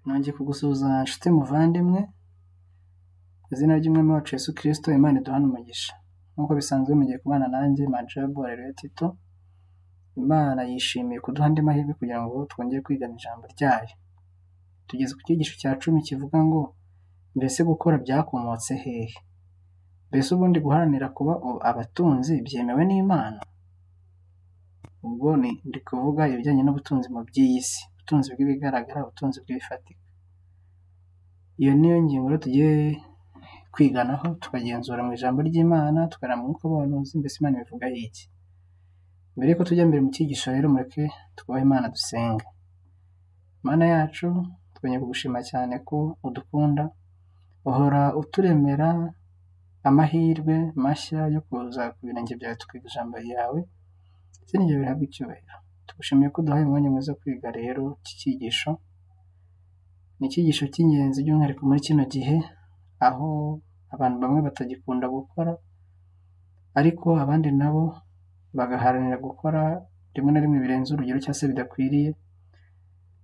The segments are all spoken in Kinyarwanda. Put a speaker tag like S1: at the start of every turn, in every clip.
S1: Nongeye kugusuhuza nshuti muvandimwe, izina ry'umwami wacu Yesu Kristo, Imana iduhane umugisha. Nk'uko bisanzwe mugiye kubana nanjye Majabo Areruya Tito. Imana yishimiye kuduha andi mahirwe kugira ngo twongere kwigana ijambo ryayo. Tugeze ku cyigisho cya 10 kivuga ngo mbese gukora byakomotse hehe? Mbese ubundi guharanira kuba abatunzi byemewe n'Imana? Ubwo ndi kuvuga ibijyanye n'ubutunzi mu by'isi, ubutunzi bw'ibigaragara, ubutunzi bw'ibifatika. Iyo niyo ngingo rero tugiye kwiganaho, tukagenzura mu ijambo ry'Imana, tukareba mu mwuka w'ubuhanuzi, mbese Imana ibivuga iki. Mbere yuko tujya mbere mu cyigisho rero, mureke twubahe Imana dusenge. Mana yacu, twongeye kugushima cyane ko udukunda, uhora uturemera amahirwe mashya yo kuza ku birenge byawe tukiga ijambo ryawe. Izina ryawe rihabwe icyubahiro. Tugushimiye ko uduhaye umwanya mwiza wo kwiga rero iki cyigisho. Ni icyigisho cy'ingenzi by'umwihariko muri kino gihe, aho abantu bamwe batagikunda gukora, ariko abandi nabo bagaharanira gukora rimwe na rimwe birenze urugero cyangwa se bidakwiriye.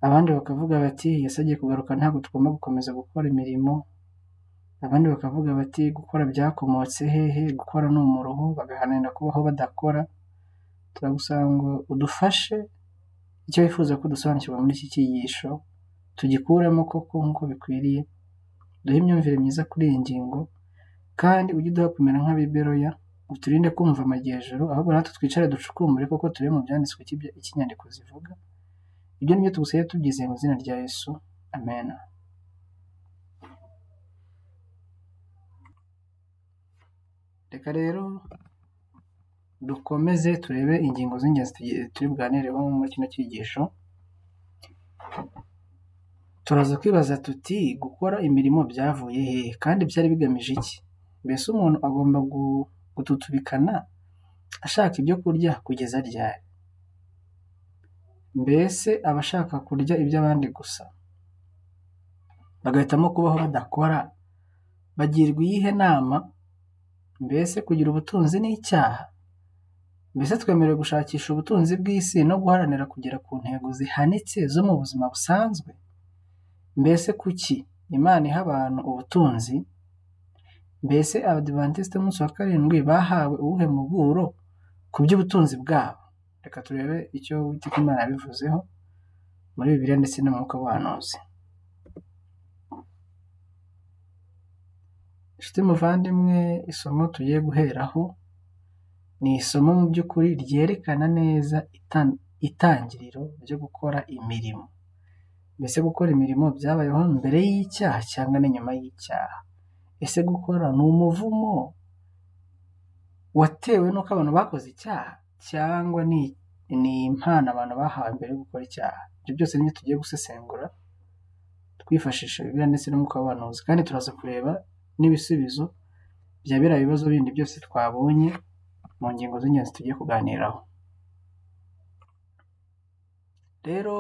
S1: Abandi bakavuga bati Yesu agiye kugaruka ntabwo tugomba gukomeza gukora imirimo. Abandi bakavuga bati gukora byakomotse hehe, gukora ni umuruho, bagaharanira kubaho badakora. Turagusaba ngo udufashe icyo wifuza ko dusobanukirwa muri iki cyigisho, tugikuremo koko nk'uko bikwiriye, duhe imyumvire myiza kuri iyi ngingo, kandi ujye uduha kumera nk'abiberoya, uturinde kumva amajyejuru, ahubwo natwe twicare ducukumbure koko turebe mu byanditswe iki inyandiko zivuga. Ibyo nibyo tugusabye tubyizeye mu izina rya Yesu, amen. Reka rero dukomeze turebe ingingo z'ingenzi turi buganireho muri kino cyigisho. Turaza kwibaza tuti gukora imirimo byavuye hehe kandi byari bigamije iki? Mbese umuntu agomba gututubikana ashaka ibyo kurya kugeza ryari? Mbese abashaka kurya iby'abandi gusa bagahitamo kubaho badakora bagirwa iyihe nama? Mbese kugira ubutunzi ni icyaha? Mbese twemerewe gushakisha ubutunzi bw'isi no guharanira kugera ku ntego zihanitse zo mu buzima busanzwe? Mbese kuki Imana iha abantu ubutunzi? Mbese Abadivantisite b'umunsi wa karindwi bahawe uwuhe muburo ku by'ubutunzi bwabo? Reka turebe icyo Uwiteka Imana yabivuzeho muri Bibiliya ndetse no mu mwuka w'ubuhanuzi. Inshuti muvandimwe, isomo tugiye guheraho ni isomo mu by'ukuri ryerekana neza itangiriro ryo gukora imirimo. Mbese gukora imirimo byabayeho mbere y'icyaha cyangwa n'inyuma y'icyaha? Ese gukora ni umuvumo watewe n'uko abantu bakoze icyaha, cyangwa ni impano abantu bahawe mbere yo gukora icyaha? Ibyo byose nibyo tugiye gusesengura twifashisha Bibiliya ndetse n'umwuka w'ubuhanuzi, kandi turaza kureba n'ibisubizo bya biriya bibazo bindi byose twabonye mu ngingo z'ingenzi tugiye kuganiraho. Rero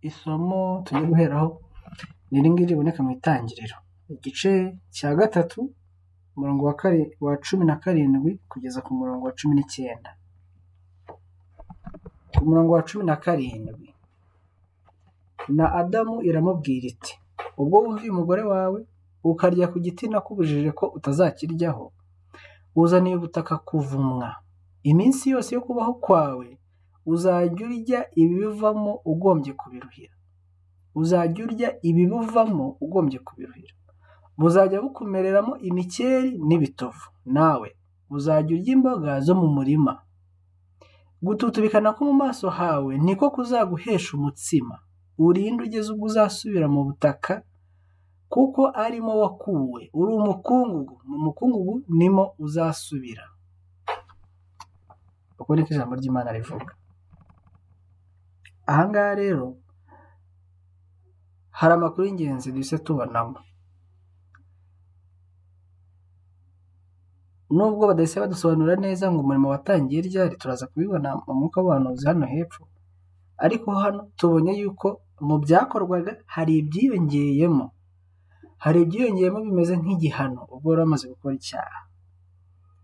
S1: isomo tugiye guheraho ni iri ngiri riboneka mu itangiriro, igice cya 3, umurongo wa 17 kugeza ku murongo wa 19. Ku murongo wa 17, na Adamu iramubwira iti ubwo wumviye umugore wawe ukarya ku giti nakubujije ko utazakiryaho, uzaniye ubutaka kuvumwa. Iminsi yose yo kubaho kwawe uzajya urya ibibivamo ugombye kubiruhira. Uzajya urya ibibuvamo ugombye kubiruhira. Buzajya bukumereramo imikeri n'ibitovu, nawe uzajya urya imboga zo mu murima. Gututubikana ko mu maso hawe niko kuzaguhesha umutsima, urinde ugeze ubwo uzasubira mu butaka, kuko arimo wakuwe, uri umukungugu, mu mukungugu nimo uzasubira. Uko niko ijambo ry'Imana rivuga. Ahangaha rero hari amakuru y'ingenzi duhise tubonamo. Nubwo badahise badusobanurira neza ngo umurimo watangiye ryari, turaza kubibona mu mwuka w'ubuhanuzi hano hepfo, ariko hano tubonye yuko mu byakorwaga hari ibyiyongeyemo. Hari ibyiyongeyemo bimeze nk'igihano ubwo bari bamaze gukora icyaha.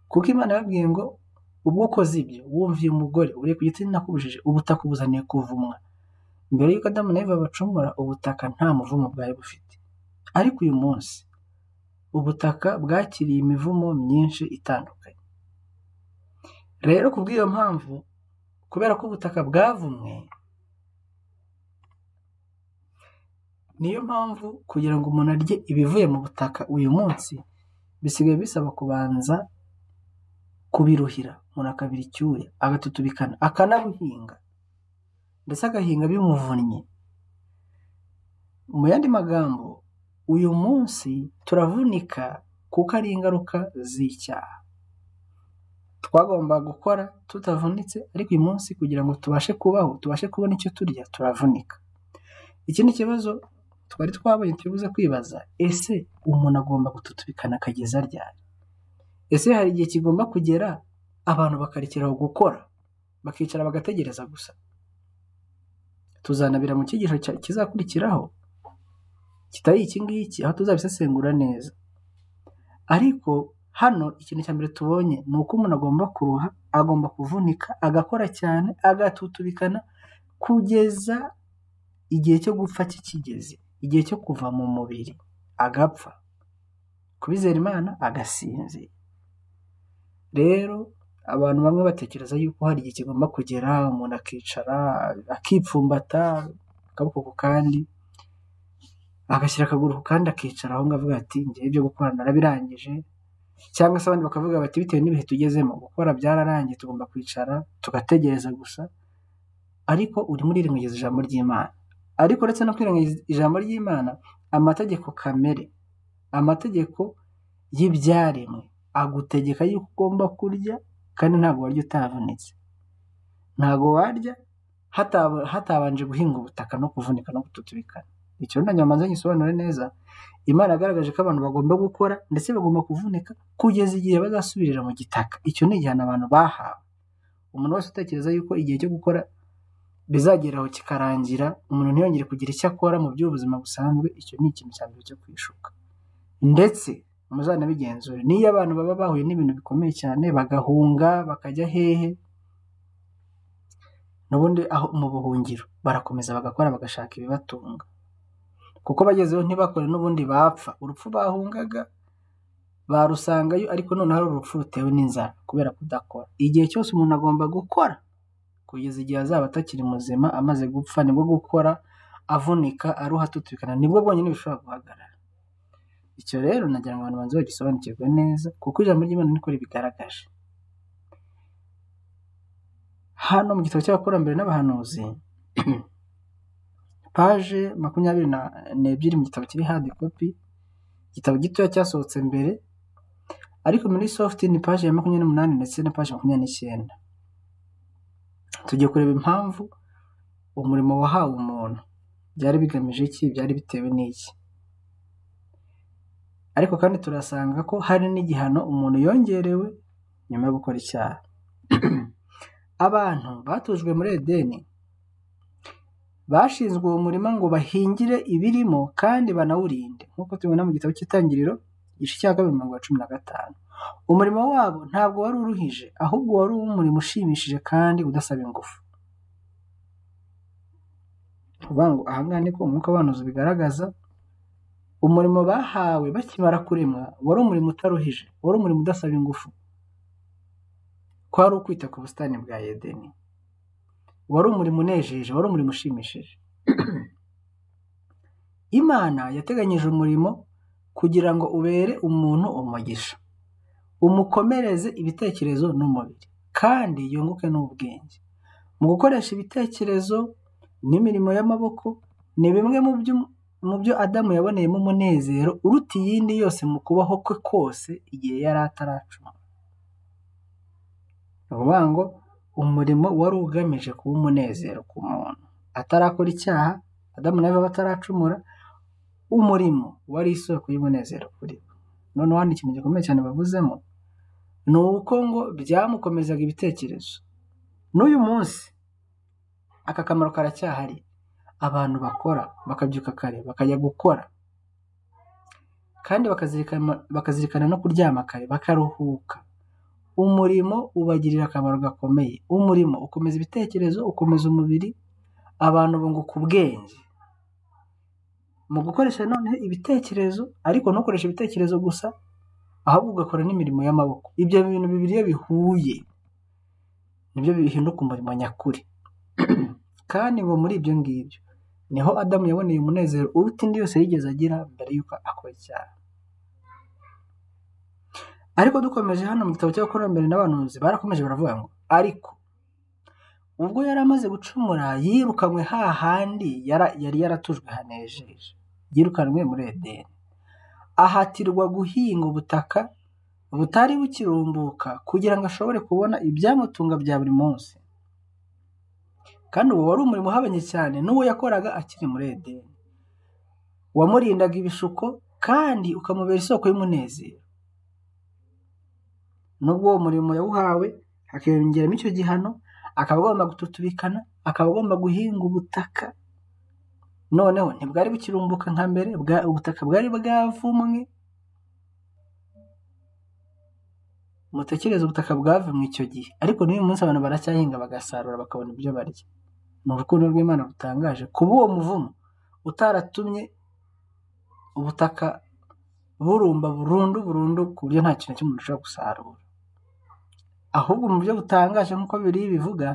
S1: Kuko Imana yababwiye ngo ubwo ukoze ibyo, wumviye umugore uri ku giti nakubujije, ubutaka ubuzaniye kuvumwa. mbere y'uko Adamu na Eva bacumura ubutaka nta muvumo bwari bufite, ariko uyu munsi ubutaka bwakiriye imivumo myinshi itandukanye. Rero kubw'iyo mpamvu, kubera ko ubutaka bwavumwe, niyo mpamvu kugira ngo umuntu arye ibivuye mu butaka uyu munsi bisigaye bisaba kubanza kubiruhira, umuntu akabira icyuya, agatutubikana, akanabuhinga, ndetse agahinga bimuvunnye. Mu yandi magambo, uyu munsi turavunika kuko ari ingaruka z'icyaha. Twagomba gukora tutavunitse, ariko uyu munsi kugira ngo tubashe kubaho, tubashe kubona icyo turya, turavunika. Ikindi kibazo twari twabonye tubuze kwibaza, ese umuntu agomba gututubikana akageza ryari? Ese hari igihe kigomba kugera abantu bakarekeraho gukora, bakicara bagategereza gusa? Tuzanabira mu cyigisho kizakurikiraho kitari iki ngiki, aho tuzabisesengura neza. Ariko hano ikintu cya mbere tubonye ni uko umuntu agomba kuruha, agomba kuvunika, agakora cyane, agatutubikana kugeza igihe cyo gupfa kikigeze, igihe cyo kuva mu mubiri agapfa, kubizera Imana agasinzira. Rero abantu bamwe batekereza yuko hari igihe kigomba kugera umuntu akicara akipfumbata akaboko ku kandi, agashyira akaguru ku kandi akicara aho ngaho avuga ati ngiye ibyo gukora narabirangije, cyangwa se abandi bakavuga bati bitewe n'ibihe tugezemo gukora byararangiye, tugomba kwicara tugategereza gusa. Ariko urimo urirengagiza ijambo ry'Imana. Ariko uretse no kwirengagiza ijambo ry'Imana, amategeko kamere, amategeko y'ibyaremwe agutegeka yuko ugomba kurya, kandi ntabwo warya utavunitse. Ntabwo warya hatabanje guhinga ubutaka no kuvunika no gututubikana. Icyo nanyamaze gisobanura neza. Imana yagaragaje ko abantu bagomba gukora ndetse bagomba kuvunika kugeza igihe bazasubirira mu gitaka. Icyo ni igihano abantu bahawe. Umuntu wese utekereza yuko igihe cyo gukora bizageraho kikarangira, umuntu ntiyongere kugira icyo akora mu by'ubuzima busanzwe, icyo ni ikintu cya mbere cyo kwishuka. Ndetse muzanabigenzure, niyo abantu baba bahuye n'ibintu bikomeye cyane bagahunga bakajya hehe, n'ubundi aho mu buhungiro barakomeza bagakora bagashaka ibibatunga, kuko bagezeho ntibakore n'ubundi bapfa. Urupfu bahungaga barusangayo, ariko noneho hari urupfu rutewe n'inzara kubera kudakora. Igihe cyose umuntu agomba gukora kugeza igihe azaba atakiri muzima, amaze gupfa nibwo gukora, avunika, aruha, atutubikana, nibwo bwonyine bishobora guhagarara. Icyo rero nagira ngo abantu banze bagisobanukirwe neza, kuko ijambo ry'Imana niko ribigaragaje. Hano mu gitabo cy'abakurambere n'abahanuzi paje 22 mu gitabo kiri hard copy, igitabo gitoya cyasohotse mbere, ariko muri soft ni paje ya 28 ndetse na paje 29. Tugiye kureba impamvu umurimo wahawe umuntu byari bigamije iki, byari bitewe n'iki. Ariko kandi turasanga ko hari n'igihano umuntu yongerewe nyuma yo gukora icyaha. Abantu batujwe muri Edeni bashinzwe uwo murima ngo bahingire ibirimo kandi banawurinde, nk'uko tubibona mu gitabo cy'Itangiriro igice cya 2:15. Umurimo wabo ntabwo wari uruhije, ahubwo wari umurimo ushimishije kandi udasaba ingufu. Kuvuga ngo ahangaha niko umwuka w'abahanuzi bigaragaza, umurimo bahawe bakimara kuremwa wari umurimo utaruhije, wari umurimo udasaba ingufu. Kwari ukwita ku busitani bwa Edeni, wari umurimo unejeje, wari umurimo ushimishije. Imana yateganyije umurimo kugira ngo ubere umuntu umugisha, umukomereze ibitekerezo n'umubiri, kandi yunguke n'ubwenge. Mu gukoresha ibitekerezo n'imirimo y'amaboko ni bimwe mu byo Adamu yaboneyemo umunezero uruta iyindi yose mu kubaho kwe kose igihe yari ataracumura. Ni ukuvuga ngo umurimo wari ugamije kuba umunezero ku muntu atarakora icyaha, Adamu na Eva bataracumura. Umurimo wari isoko y'umunezero kuri we. Noneho hano ikintu gikomeye cyane bavuzemo ni uko ngo byamukomezaga ibitekerezo. N'uyu munsi aka kamaro karacyahari. Abantu bakora, bakabyuka kare, bakajya gukora, kandi bakazirikana no kuryama kare, bakaruhuka. Umurimo ubagirira akamaro gakomeye. Umurimo ukomeza ibitekerezo, ukomeza umubiri, abantu bunguka ubwenge mu gukoresha noneho ibitekerezo, ariko ntukoreshe ibitekerezo gusa, ahubwo ugakora n'imirimo y'amaboko. Ibyo bintu bibiri iyo bihuye nibyo bihinduka umurimo nyakuri. Kandi ngo muri ibyo ngibyo niho Adamu yaboneye umunezero uruta indi yose yigeze agira mbere y'uko akora icyaha. Ariko dukomeje hano mu gitabo cy'Abakurambere n'Abahanuzi barakomeje baravuga ngo ariko ubwo yari amaze gucumura yirukanywe hahandi yari yaratujwe hanejeje, yirukanwe muri Edeni, ahatirwa guhinga ubutaka butari bukirumbuka kugira ngo ashobore kubona ibyamutunga bya buri munsi. Kandi uwo wari umurimo uhabanye cyane n'uwo yakoraga akiri muri Edeni, wamurindaga ibishuko kandi ukamubera isoko y'umunezero. Nubwo uwo murimo yawuhawe hakiyongeramo icyo gihano, akaba agomba gututubikana, akaba agomba guhinga ubutaka. Noneho ntibwari bukirumbuka nka mbere, ubutaka bwari bwavumwe. Mutekereze ubutaka bwavumwe icyo gihe, ariko n'uyu munsi abantu baracyahinga bagasarura bakabona ibyo barya. Ni urukundo rw'Imana rutangaje kuba uwo muvumo utaratumye ubutaka burumba burundu ku buryo nta kintu cy'umuntu ushobora gusarura. Ahubwo mu buryo butangaje nk'uko Bibiliya bivuga,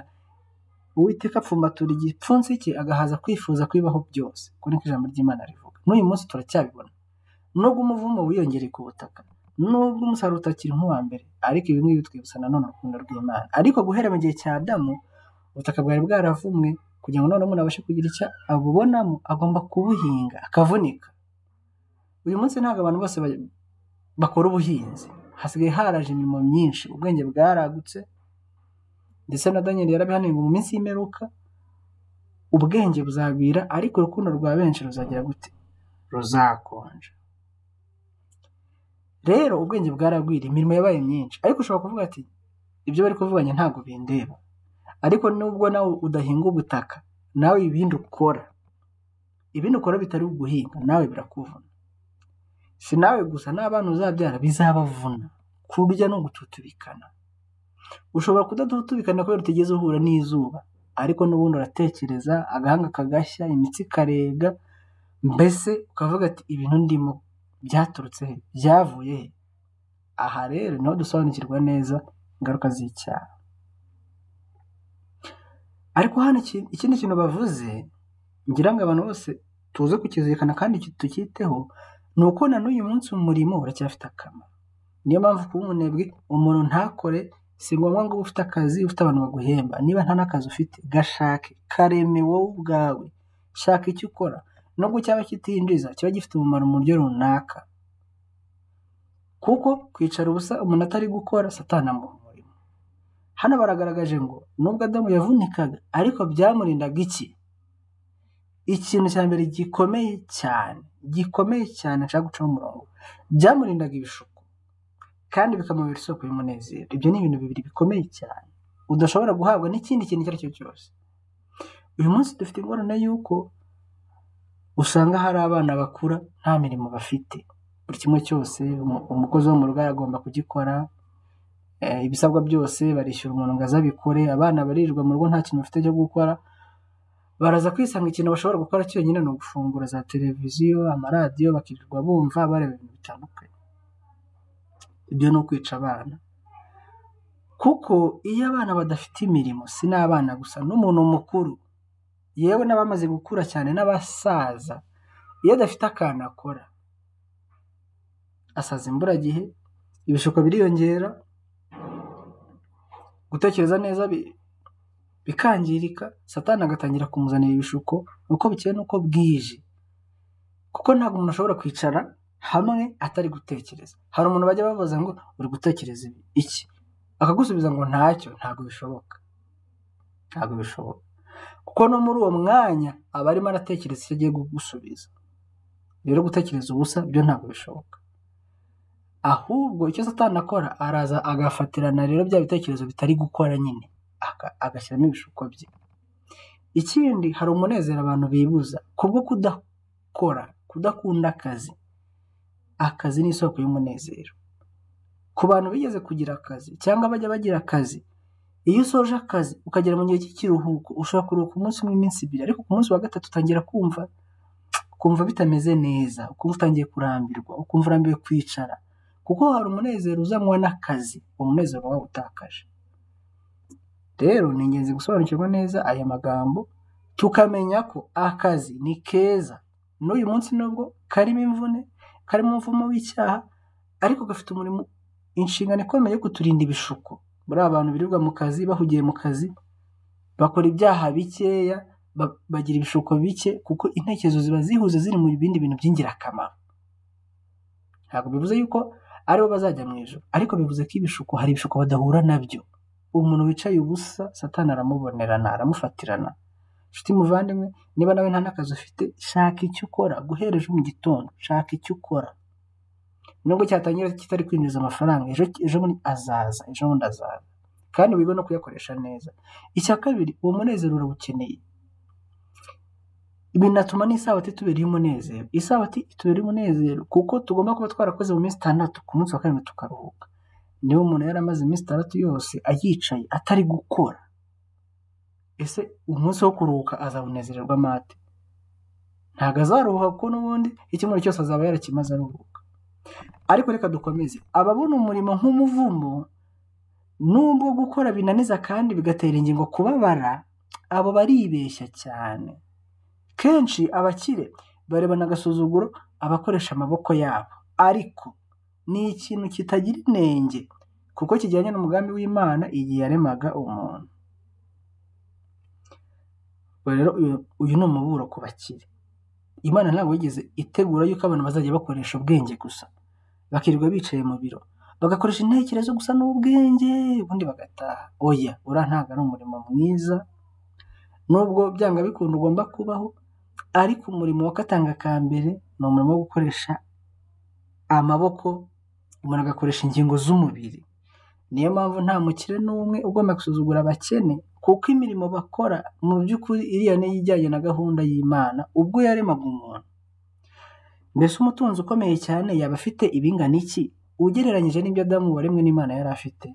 S1: Uwiteka apfumbatura igipfunsi cye agahaza kwifuza kwibaho byose. Uko niko ijambo ry'Imana rivuga. N'uyu munsi turacyabibona. Nubwo umuvumo wiyongereye ku butaka, nubwo umusaruro utakiri nk'uwa mbere, ariko ibi ngibi twibutsa nanone urukundo rw'Imana. Ariko guhera mu gihe cya Adamu, ubutaka bwari bwaravumwe, kugira ngo noneho umuntu abashe kugira icyo abubonamo, agomba kubuhinga akavunika. Uyu munsi ntabwo abantu bose bakora ubuhinzi, hasigaye haraje imirimo myinshi, ubwenge bwaragutse, ndetse na Daniel yarabihanuye ngo mu minsi y'imperuka ubwenge buzagwira, ariko urukundo rwa benshi ruzagira gute? Ruzakonja. Rero ubwenge bwaragwira, imirimo yabaye myinshi, ariko ushobora kuvuga ati ibyo bari kuvuganya ntabwo bindeba. Ariko nubwo nawe udahinga ubutaka, nawe ibindi ukora bitari uguhinga, nawe birakuvuna. Si nawe gusa, n'abana uzabyara bizabavuna, kurya no gututubikana. Ushobora kudatutubikana kubera utigeze uhura n'izuba, ariko n'ubundi uratekereza, agahanga kagashya, imitsi karega, mbese ukavuga ati ibintu ndimo byaturutse he? Byavuye he? Aha rero niho dusobanukirwa neza ingaruka z'icyaha. Ariko hano ikindi kintu bavuze, ngira ngo abantu bose tuze kukizirikana kandi tukiteho, ni uko na n'uyu munsi umurimo uracyafite akamaro. Niyo mpamvu kuba umunebwe umuntu ntakore, si ngombwa ngo ufite akazi, ufite abantu baguhemba. Niba nta n'akazi ufite, gashake, kareme wowe ubwawe, shaka icyo ukora. Nubwo cyaba kitinjiza, kiba gifite umumaro mu buryo runaka. Kuko kwicara ubusa umuntu atari gukora, Satani amuha umurimo. Hano baragaragaje ngo nubwo Adamu yavunikaga, ariko byamurindaga iki? Ikintu cya mbere gikomeye cyane nshaka gucaho umurongo, byamurindaga ibishuko kandi bikamubera isoko y'umunezero. Ibyo ni ibintu bibiri bikomeye cyane udashobora guhabwa n'ikindi kintu icyo ari cyo cyose. Uyu munsi dufite ingorane y'uko usanga hari abana bakura nta mirimo bafite. Buri kimwe cyose umukozi wo mu rugo agomba kugikora, ibisabwa byose barishyura umuntu ngo azabikore. Abana barirwa mu rugo nta kintu bafite cyo gukora, baraza kwisanga ikintu bashobora gukora cyonyine ni ugufungura za televiziyo, amaradiyo, bakirirwa bumva bareba ibintu bitandukanye. Ibyo ni ukwica abana. Kuko iyo abana badafite imirimo, si n'abana gusa, n'umuntu mukuru, yewe n'abamaze gukura cyane n'abasaza, iyo adafite akantu akora, asaza imburagihe, ibishuko biriyongera, gutekereza neza bikangirika, Satani agatangira kumuzanira ibishuko uko bukeye n'uko bwije. Kuko ntabwo umuntu ashobora kwicara hamwe atari gutekereza. Hari umuntu bajya babaza ngo uri gutekereza iki? Akagusubiza ngo ntacyo. Ntabwo bishoboka. Kuko no muri uwo mwanya aba arimo aratekereza icyo agiye gusubiza. Rero gutekereza ubusa byo ntabwo bishoboka. Ahubwo icyo Satani akora, araza agafatirana rero bya bitekerezo bitari gukora nyine, agashyiramo ibishuko bye. Ikindi, hari umunezero abantu bibuza kubwo kudakunda akazi. Akazi ni isoko y'umunezero. Ku bantu bigeze kugira akazi cyangwa bajya bagira akazi, Iyo usoje akazi ukagera mu gihe cy'ikiruhuko ushobora kuruhuka umunsi umwe, iminsi ibiri, ariko ku munsi wa gatatu utangira kumva bitameze neza, ukumva utangiye kurambirwa, ukumva urambiwe kwicara, kuko hari umunezero uzanwa n'akazi, uwo munezero uba wawutakaje. Rero ni ingenzi gusobanukirwa neza aya magambo, tukamenya ko akazi ni keza, n'uyu munsi nubwo karimo imvune, karimo umuvumo w'icyaha, ariko gafite umurimo, inshingano ikomeye yo kuturinda ibishuko. Muri abantu birirwa mu kazi, bahugiye mu kazi, bakora ibyaha bikeya, bagira ibishuko bike, kuko intekerezo ziba zihuze ziri mu bindi bintu by'ingirakamaro. Ntabwo bivuze yuko aribo bazajya mu ijuru, ariko bivuze ko ibishuko, hari ibishuko badahura nabyo. Umuntu wicaye ubusa, Satani aramubonerana, aramufatirana. Nshuti muvandimwe, niba nawe nta n'akazi ufite, shaka icyo ukora, guhera ejo mu gitondo, shaka icyo ukora. Nubwo cyatangira kitari kwinjiza amafaranga, ejo bundi azaza, ejo bundi azaza, kandi wige no kuyakoresha neza. Icya kabiri, uwo munezero urawukeneye. Binatuma n'isabato itubereye umunezero. Isabato itubereye umunezero kuko tugomba kuba twarakoze mu minsi 6, ku munsi wa karindwi tukaruhuka. Niba umuntu yaramaze iminsi 6 yose ayicaye atari gukora, ese umunsi wo kuruhuka azawunezererwa mate? Ntabwo azaruhuka, kuko n'ubundi icyumweru cyose azaba yarakimaze aruhuka. Ariko reka dukomeze. Ababona umurimo nk'umuvumo, nubwo gukora binaniza kandi bigatera ingingo kubabara, abo baribeshya cyane. Kenshi abakire barebana agasuzuguro abakoresha amaboko yabo, ariko ni ikintu kitagira inenge, kuko kijyanye n'umugambi w'Imana igihe yaremaga umuntu. Rero uyu ni umuburo ku bakire. Imana ntabwo yigeze itegura yuko abantu bazajya bakoresha ubwenge gusa, bakirirwa bicaye mu biro, bagakoresha intekerezo gusa n'ubwenge, ubundi bagataha. Oya, uriya ntabwo ari umurimo mwiza, nubwo byanga bikunda ugomba kubaho, ariko umurimo wa katanga ka mbere ni umurimo wo gukoresha amaboko, umuntu agakoresha ingingo z'umubiri. Niyo mpamvu nta mukire n'umwe ugomba gusuzugura abakene, kuko imirimo bakora mu by'ukuri iriya niyo ijyanye na gahunda y'Imana ubwo yaremaga umuntu. Mbese umutunzi ukomeye cyane yaba afite ibingana iki ugereranyije n'ibyo Adamu waremwe n'Imana yari afite?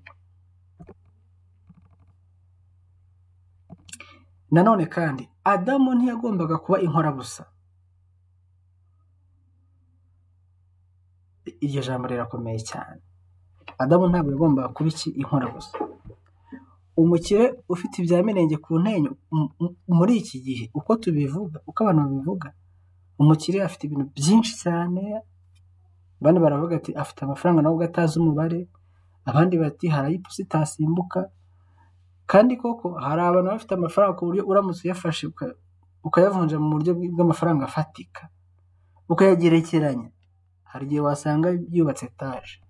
S1: Nanone kandi Adamu ntiyagombaga kuba inkorabusa. Iryo jambo rirakomeye cyane. Adamu ntabwo yagombaga kuba inkorabusa. Umukire ufite ibya mirenge ku ntenyo muri iki gihe, uko tubivuga, uko abantu babivuga, umukire afite ibintu byinshi cyane. Abandi baravuga ati afite amafaranga nubwo atazi umubare, abandi bati hari ipusi itasimbuka. Kandi koko hari abantu bafite amafaranga ku buryo uramutse uyafashe ukayavunja mu buryo bw'amafaranga afatika, ukayagerekeranya, hari igihe wasanga yubatse etaje.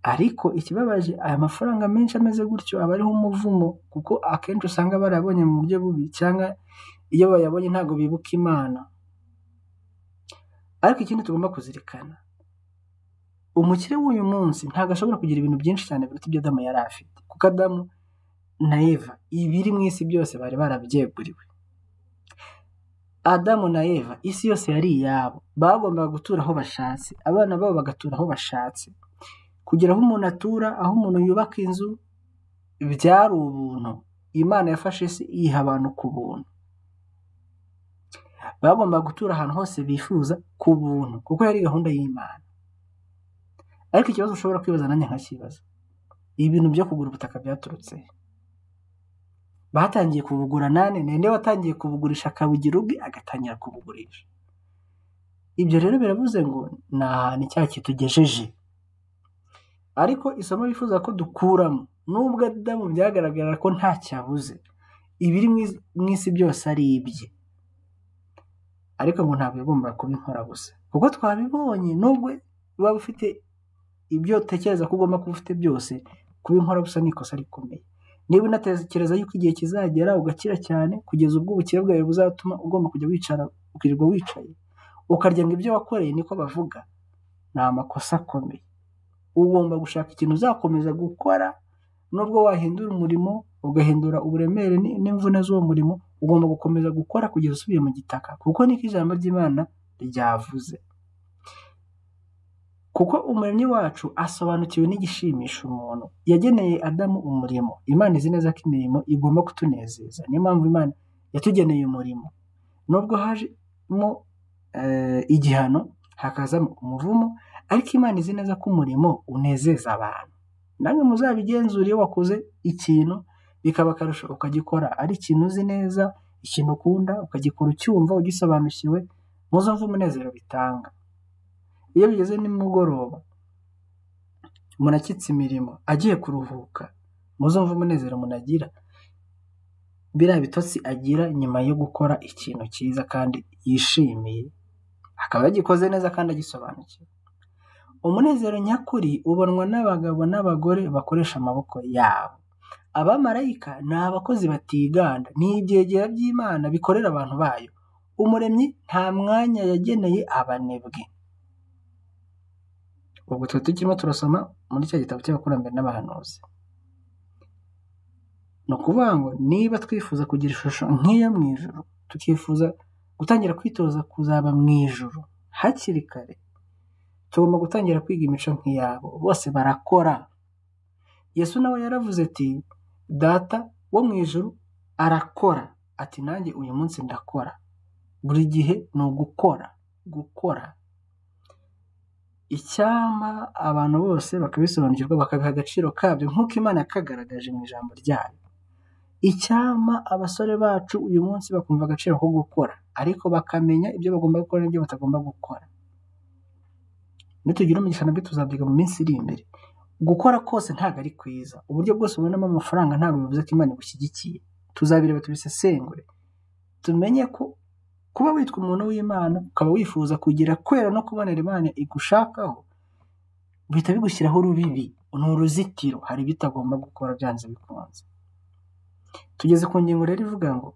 S1: Ariko ikibabaje, aya mafaranga menshi ameze gutyo aba ariho umuvumo, kuko akenshi usanga barabonye mu buryo bubi, cyangwa iyo bayabonye ntabwo bibuka Imana. Ariko ikindi tugomba kuzirikana, umukire w'uyu munsi ntabwo ashobora kugira ibintu byinshi cyane biruta ibyo Adamu yari afite, kuko Adamu na Eva ibiri mu isi byose bari barabyeguriwe. Adamu na Eva isi yose yari iyabo, bagombaga gutura aho bashatse, abana babo bagatura aho bashatse. Kugira aho umuntu atura, aho umuntu yubaka inzu, byari ubuntu. Imana yafashe isi iha abantu ku buntu. Bagombaga gutura ahantu hose bifuza ku buntu, kuko yari gahunda y'Imana. Ariko ikibazo ushobora kwibaza, nanjye nkakibaza, ibintu byo kugura ubutaka byaturutse he? Batangiye kubugura nane? Ninde watangiye kubugurisha akabugira ubwe agatangira kubugurisha? Ibyo rero biravuze ngo ni ahantu icyaha kitugejeje. Ariko isomo bifuza ko dukuramo, nubwo Adamu byagaragara ko nta cyabuze, ibiri mu isi byose ari ibye, ariko ngo ntabwo yagombaga kuba inkorabusa, kuko twabibonye, nubwo waba ufite ibyo utekereza ko ugomba kuba ufite byose, kuba inkorabusa ni ikosa rikomeye. Niba unatekereza yuko igihe kizagera ugakira cyane, kugeza ubwo ubukire bwawe buzatuma ugomba kujya wicara, ukirirwa wicaye ukarya ngo ibyo wakoreye niko bavuga, ni amakosa akomeye. Ugomba gushaka ikintu uzakomeza gukora, nubwo wahindura umurimo, ugahindura uburemere n'imvune z'uwo murimo, ugomba gukomeza gukora kugeza usubiye mu gitaka, kuko niko ijambo ry'Imana ryavuze. kuko umuremyi wacu asobanukiwe n'igishimisha umuntu. Yageneye Adamu umurimo. Imana izi neza ko imirimo igomba kutunezeza. Niyo mpamvu Imana yatugeneye umurimo. Nubwo hajemo igihano, hakazamo umuvumo, ariko Imana izi neza ko umurimo unezeza abantu. Namwe muzabigenzura iyo wakoze ikintu bikaba akarusho ukagikora ari ikintu uzi neza, ikintu ukunda, ukagikora ucyumva ugisobanukiwe, muzumva umunezero bitanga. Iyo bigeze nimugoroba umuntu akitse imirimo agiye kuruhuka, muzumva umunezero munagira, biriya bitotsi agira nyuma yo gukora ikintu cyiza kandi yishimiye, akaba yagikoze neza kandi agisobanukiwe. Umunezero nyakuri ubonwa n'abagabo n'abagore bakoresha amaboko yabo. Abamarayika ni abakozi batiganda, ni ibyegera by'Imana bikorera abantu bayo. Umuremyi nta mwanya yageneye abanebwe. Ubwo twe tukirimo turasoma muri cya gitabo cy'abakurambere n'abahanuzi. Ni ukuvuga ngo niba twifuza kugira ishusho nk'iyo mu ijuru, tukifuza gutangira kwitoza kuzaba mu ijuru hakiri kare, tugomba gutangira kwiga imico nk'iyabo. Bose barakora. Yesu nawe yaravuze ati, Data wo mu ijuru arakora, ati nanjye uyu munsi ndakora. Buri gihe ni gukora. Icyama abantu bose bakabisobanukirwa, bakabiha agaciro kabyo nk'uko Imana yakagaragaje mu ijambo ryayo. Icyama abasore bacu uyu munsi bakumva agaciro ko gukora, ariko bakamenya ibyo bagomba gukora n'ibyo batagomba gukora. Nitugira umugisha nabyo tuzabyiga mu minsi iri imbere. Gukora kose ntabwo ari kwiza. Uburyo bwose ubonamo amafaranga ntabwo bivuze ko Imana igushyigikiye. Tuzabireba tubisesengure, tumenye ko kuba witwa umuntu w'Imana ukaba wifuza kugira kwera no kubonera Imana igushakaho, bihita bigushyiraho urubibi, ni uruzitiro. Hari bitagomba gukora byanze bikunze. Tugeze ku ngingo rero ivuga ngo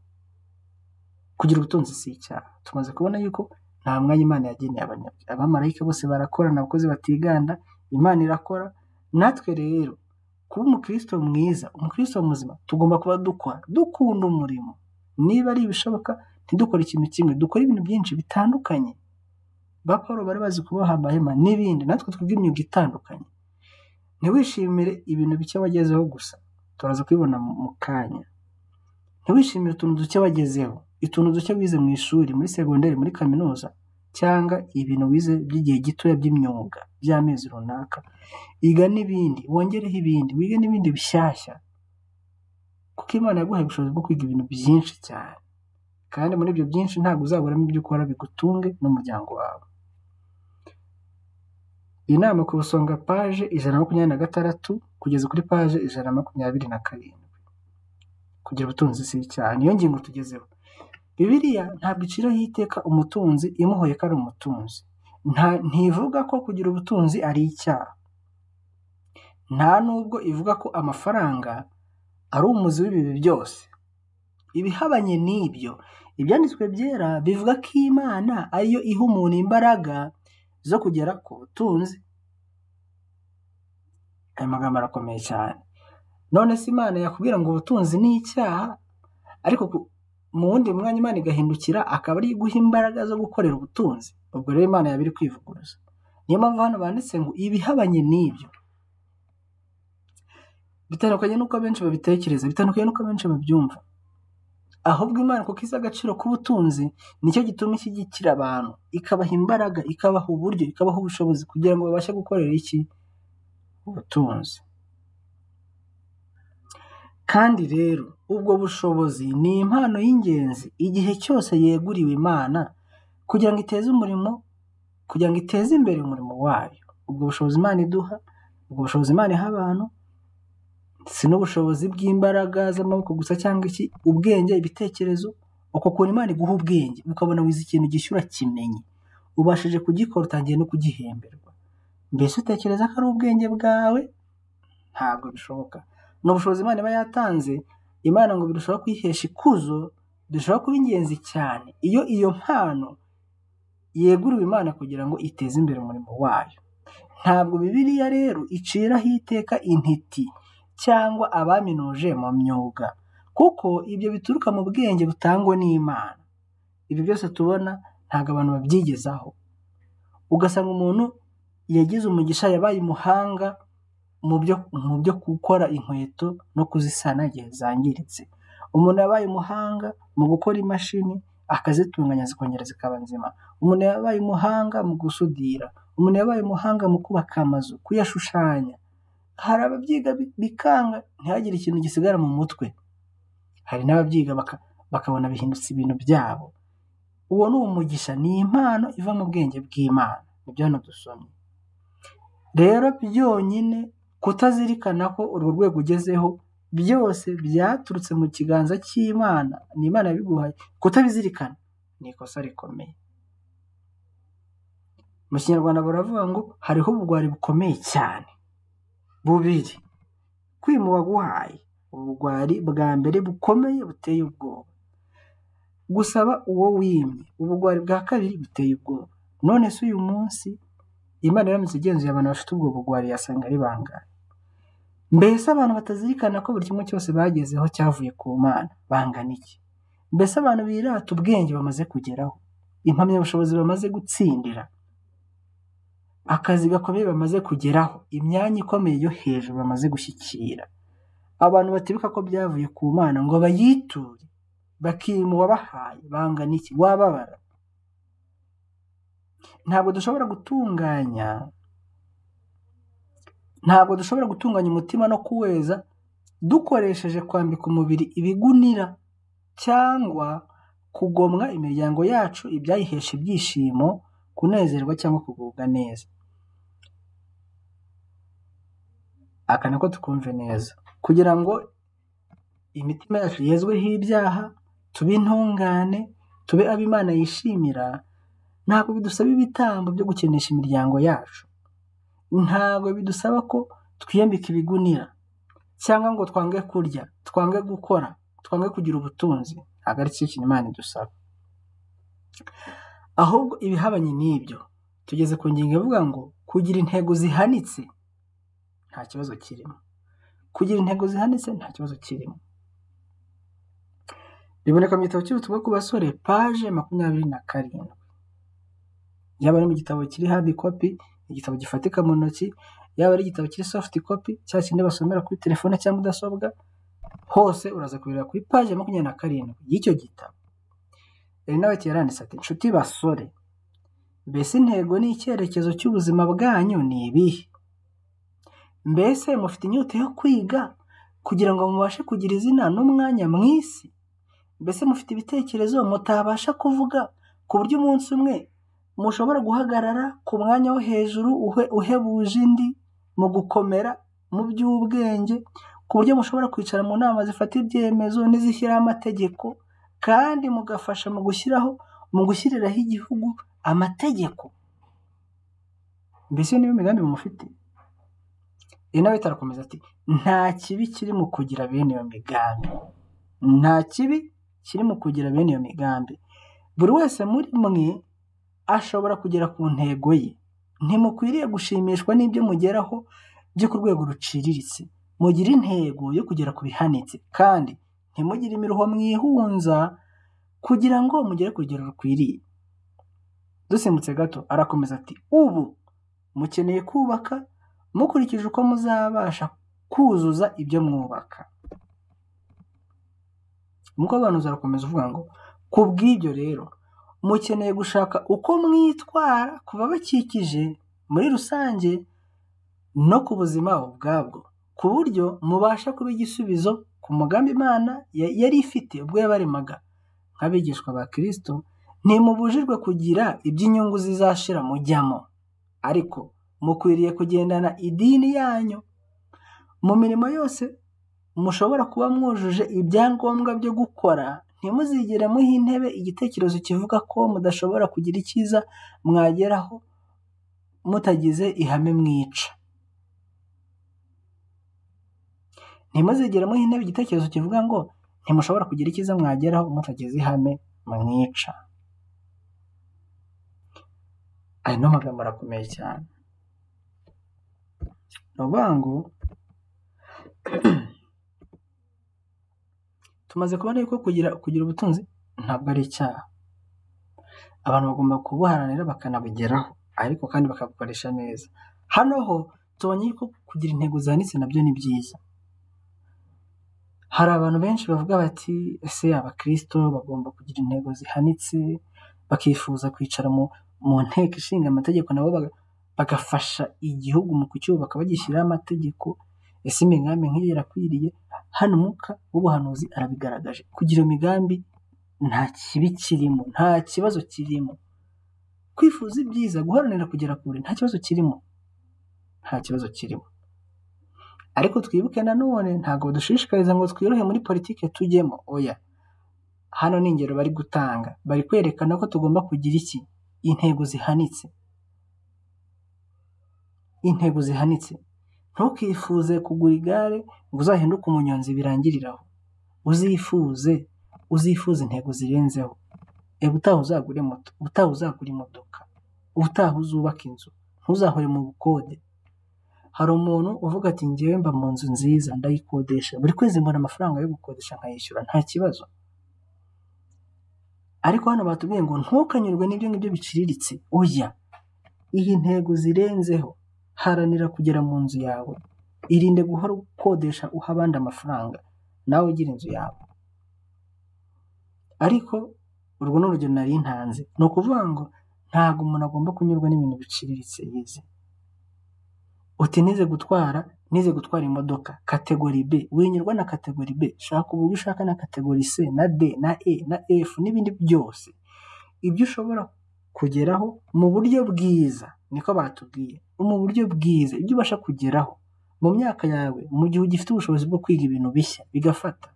S1: kugira ubutunzi si icyaha. Tumaze kubona yuko nta mwanya Imana yageneye abanebwe. Abamarayika bose barakora, n'abakozi batiganda, Imana irakora. Natwe rero kuba umukristo mwiza, umukristo muzima, tugomba kuba dukunda umurimo. Niba ari ibishoboka ntidukore ikintu kimwe, dukore ibintu byinshi bitandukanye. Ba Paulo bari bazi kuboha amahema n'ibindi, natwe twiga imyuga itandukanye. Ntiwishimire ibintu bike wagezeho gusa, turaza kubibona mu kanya. Ntiwishimire utuntu duke wagezeho, utuntu duke wize mu ishuri, muri segonderi, muri kaminuza, cyangwa ibintu wize by'igihe gitoya by'imyuga by'amezi runaka. Iga n'ibindi, wongereho ibindi, wige n'ibindi bishyashya, kuko Imana yaguhaye ubushobozi bwo kwiga ibintu byinshi cyane, kandi muri ibyo byinshi ntabwo uzaburamo ibyo ukora bigutunge n'umuryango wawe. Inama ku busonga paje 126 kugeza kuri paje 127. Kugira ubutunzi si icyaha, niyo ngingo tugezeho. Bibiliya ntabwo iciraho iteka umutunzi imuhoye ko ari umutunzi. Ntivuga ko kugira ubutunzi ari icyaha. Nta nubwo ivuga ko amafaranga ari umuzi w'ibibi byose. Ibihabanye n'ibyo, ibyanditswe byera bivuga ko Imana ariyo iha umuntu imbaraga zo kugera ku butunzi. Aya magambo arakomeye cyane. None se Imana yakubwira ngo ubutunzi ni icyaha, ariko mu wundi mwanya Imana igahindukira akaba ari guha imbaraga zo gukorera ubutunzi? Ubwo rero Imana yabiri kwivuguruza. Niyo mpamvu hano banditse ngo ibihabanye n'ibyo. Bitandukanye n'uko benshi babitekereza, bitandukanye n'uko benshi babyumva. Ahubwo Imana kuko izi agaciro k'ubutunzi, nicyo gituma ishyigikira abantu, ikabaha imbaraga, ikabaha uburyo, ikabaha ubushobozi kugira ngo babashe gukorera iki? Ubutunzi. Kandi rero ubwo bushobozi ni impano y'ingenzi igihe cyose yeguriwe Imana kugira ngo iteze imbere umurimo wayo. Ubwo bushobozi Imana iduha, ubwo bushobozi Imana iha abantu, si n'ubushobozi bw'imbaraga z'amaboko gusa cyangwa iki, ubwenge, ibitekerezo. Uko kuntu Imana iguha ubwenge, ukabona wize ikintu gishyura kimenye, ubashije kugikora, utangiye no kugihemberwa. Mbese utekereza ko ari ubwenge bwawe? Ntabwo bishoboka. N'ubushobozi Imana iba yatanze, Imana ngo birushaho kwihesha ikuzo, birushaho kuba ingenzi cyane iyo mpano yeguriwe Imana kugira ngo iteze imbere umurimo wayo. Ntabwo Bibiliya rero iciraho iteka intiti cyangwa abaminuje mu myuga, kuko ibyo bituruka mu bwenge butangwa n'Imana. Ibyo byose tubona ntabwo abantu babyigezaho. Ugasanga umuntu yagize umugisha, yabaye umuhanga mu byo gukora inkweto no kuzisana igihe zangiritse. Umuntu yabaye umuhanga mu gukora imashini akazitunganya zikongera zikaba nzima. Umuntu yabaye umuhanga mu gusudira. Umuntu yabaye umuhanga mu kubaka amazu, kuyashushanya. Hari ababyiga bikanga ntihagire ikintu gisigara mu mutwe. Hari n'ababyiga bakabona bihindutse ibintu byabo. Uwo ni umugisha, ni impano iva mu bwenge bw'Imana. Nibyo hano dusomye. Rero byonyine kutazirikana ko urwo rwego ugezeho byose byaturutse mu kiganza cy'Imana, ni Imana yabiguhaye, kutabizirikana ni ikosa rikomeye. Mu Kinyarwanda baravuga ngo hariho ubugwari bukomeye cyane bubiri. Kwima uwaguhaye, ubugwari bwa mbere bukomeye buteye ubwoba. Gusaba uwo wimye, ubugwari bwa kabiri buteye ubwoba. None se uyu munsi Imana iramutse igenzuye abantu bafite ubwo bugwari yasanga ari bangahe? Mbese abantu batazirikana ko buri kimwe cyose bagezeho cyavuye ku Mana bangana iki? Mbese abantu birata ubwenge bamaze kugeraho, impamyabushobozi bamaze gutsindira, akazi gakomeye bamaze kugeraho, imyanya ikomeye yo hejuru bamaze gushyikira, abantu batibuka ko byavuye ku Mana ngo bayiture bakima uwabahaye bangana iki? Wababara. Ntabwo dushobora gutunganya umutima no kuweza dukoresheje kwambika umubiri ibigunira cyangwa kugomwa imiryango yacu ibyayihesha ibyishimo, kunezerwa cyangwa kugubwa neza. Aka nako tukumve neza. Kugira ngo imitima yacu yezweho ibyaha, tube intungane, tube abo Imana yishimira, ntabwo bidusaba ibitambo byo gukenesha imiryango yacu. Ntabwo bidusaba ko twiyambika ibigunira cyangwa ngo twange kurya, twange gukora, twange kugira ubutunzi. Ntabwo ari cyo kintu Imana idusaba. Ahubwo ibihabanye n'ibyo, tugeze ku ngingo ivuga ngo kugira intego zihanitse nta kibazo kirimo. Kugira intego zihanitse nta kibazo kirimo. Biboneka mu gitabo cy'ubutumwa ku basore paje 27. Yaba ari mu gitabo kiri hard copy, igitabo gifatika mu ntoki, yaba ari igitabo kiri soft copy, cya kindi basomera kuri telefone cyangwa mudasobwa, hose uraza kubireba kuri paje 27 y'icyo gitabo. Nawe yaranditse ati: "Nshuti basore, mbese intego n'icyerekezo cy'ubuzima bwanyu ni ibihe? Mbese mufite inyota yo kwiga kugira ngo mubashe kugira izina n'umwanya mu isi? Mbese mufite ibitekerezo mutabasha kuvuga ku buryo umunsi umwe mushobora guhagarara ku mwanya wo hejuru uhebuje indi mu gukomera mu by'ubwenge, ku buryo mushobora kwicara mu nama zifata ibyemezo n'izishyiraho amategeko, kandi mugafasha mu gushyiriraho igihugu amategeko? Mbese niyo migambi mufite?" Nawe tarakomeza ati: "Nta kibi kiri mu kugira bene iyo migambi. Nta kibi kiri mu kugira bene iyo migambi. Buri wese muri mwe ashobora kugera ku ntego ye. Ntimukwiriye gushimishwa n'ibyo mugeraho byo ku rwego ruciriritse. Mugire intego yo kugera ku bihanitse, kandi ntimugire imiruho mwihunza kugira ngo mugere ku rugero rukwiriye." Dusimbutse gato arakomeza ati: "Ubu mukeneye kubaka mukurikije uko muzabasha kuzuza ibyo mwubaka." Umukobanuzi arakomeza uvuga ngo, "Kubw'ibyo rero mukeneye gushaka uko mwitwara ku babakikije muri rusange no ku buzima ubwabwo, ku buryo mubasha kuba igisubizo ku mugambi Imana yari ifite ubwo yabaremaga nk'abigishwa ba Kristo. Ntimubujijwe kugira iby'inyungu zizashira mujyamo, ariko mukwiriye kugendana idini yanyu. Mu mirimo yose mushobora kuba mwujuje ibyangombwa byo gukora, ntimuzigere muha intebe igitekerezo kivuga ko mudashobora kugira icyiza mwageraho mutagize ihame mwica. Ntimuzigere muha intebe igitekerezo kivuga ngo ntimushobora kugira icyiza mwageraho mutagize ihame mwica." Aya ni amagambo arakomeye cyane. Ni ukuvuga ngo tumaze kubona yuko kugira ubutunzi ntabwo ari icyaha. Abantu bagomba kubuharanira bakanabugeraho, ariko kandi bakabukoresha neza. Hano ho tubonye ko kugira intego zihanitse nabyo ni byiza. Hari abantu benshi bavuga bati ese abakristo bagomba kugira intego zihanitse, bakifuza kwicara mu nteko ishinga amategeko nabo bagafasha igihugu mu kucyubaka bagishyiraho amategeko. Ese imigambi nk'iyo irakwiriye? Hano Umwuka w'ubuhanuzi arabigaragaje. Kugira imigambi nta kibi kirimo, nta kibazo kirimo. Kwifuza ibyiza, guharanira kugera kure, nta kibazo kirimo, nta kibazo kirimo. Ariko twibuke nanone ntabwo dushishikariza ngo twirohe muri politike tujyemo. Oya, hano ni ingero bari gutanga, bari kwerekana ko tugomba kugira iki? Intego zihanitse. Intego zihanitse. Ntukifuze kugura igare ngo uzahinduke umunyonzi birangiriraho. Uzifuze intego zirenzeho. Ubutaha uzagure moto, ubutaha uzagura imodoka, ubutaha uzubaka inzu, ntuzahore mu bukode. Hari umuntu uvuga ati njyewe mba mu nzu nziza ndayikodesha, buri kwezi mbona amafaranga yo gukodesha nkayishyura, nta kibazo. Ariko hano batubwiye ngo ntukanyurwe n'ibyo ngibyo biciriritse. Oya, iyi ntego zirenzeho. Haranira kugera mu nzu yawe. Irinde guhora ukodesha uha abandi amafaranga, nawe ugira inzu yawe. Ariko urwo ni urugero nari ntanze. Ni ukuvuga ngo ntabwo umuntu agomba kunyurwa n'ibintu biciriritse yize. Uti nize gutwara imodoka kategori B, winyurwa na kategori B, shaka uburyo ushaka na kategori C na D na E na F n'ibindi byose. Ibyo ushobora kugeraho mu buryo bwiza, niko batubwiye, mu buryo bwiza, ibyo ubasha kugeraho mu myaka yawe, mu gihe ugifite ubushobozi bwo kwiga ibintu bishya bigafata.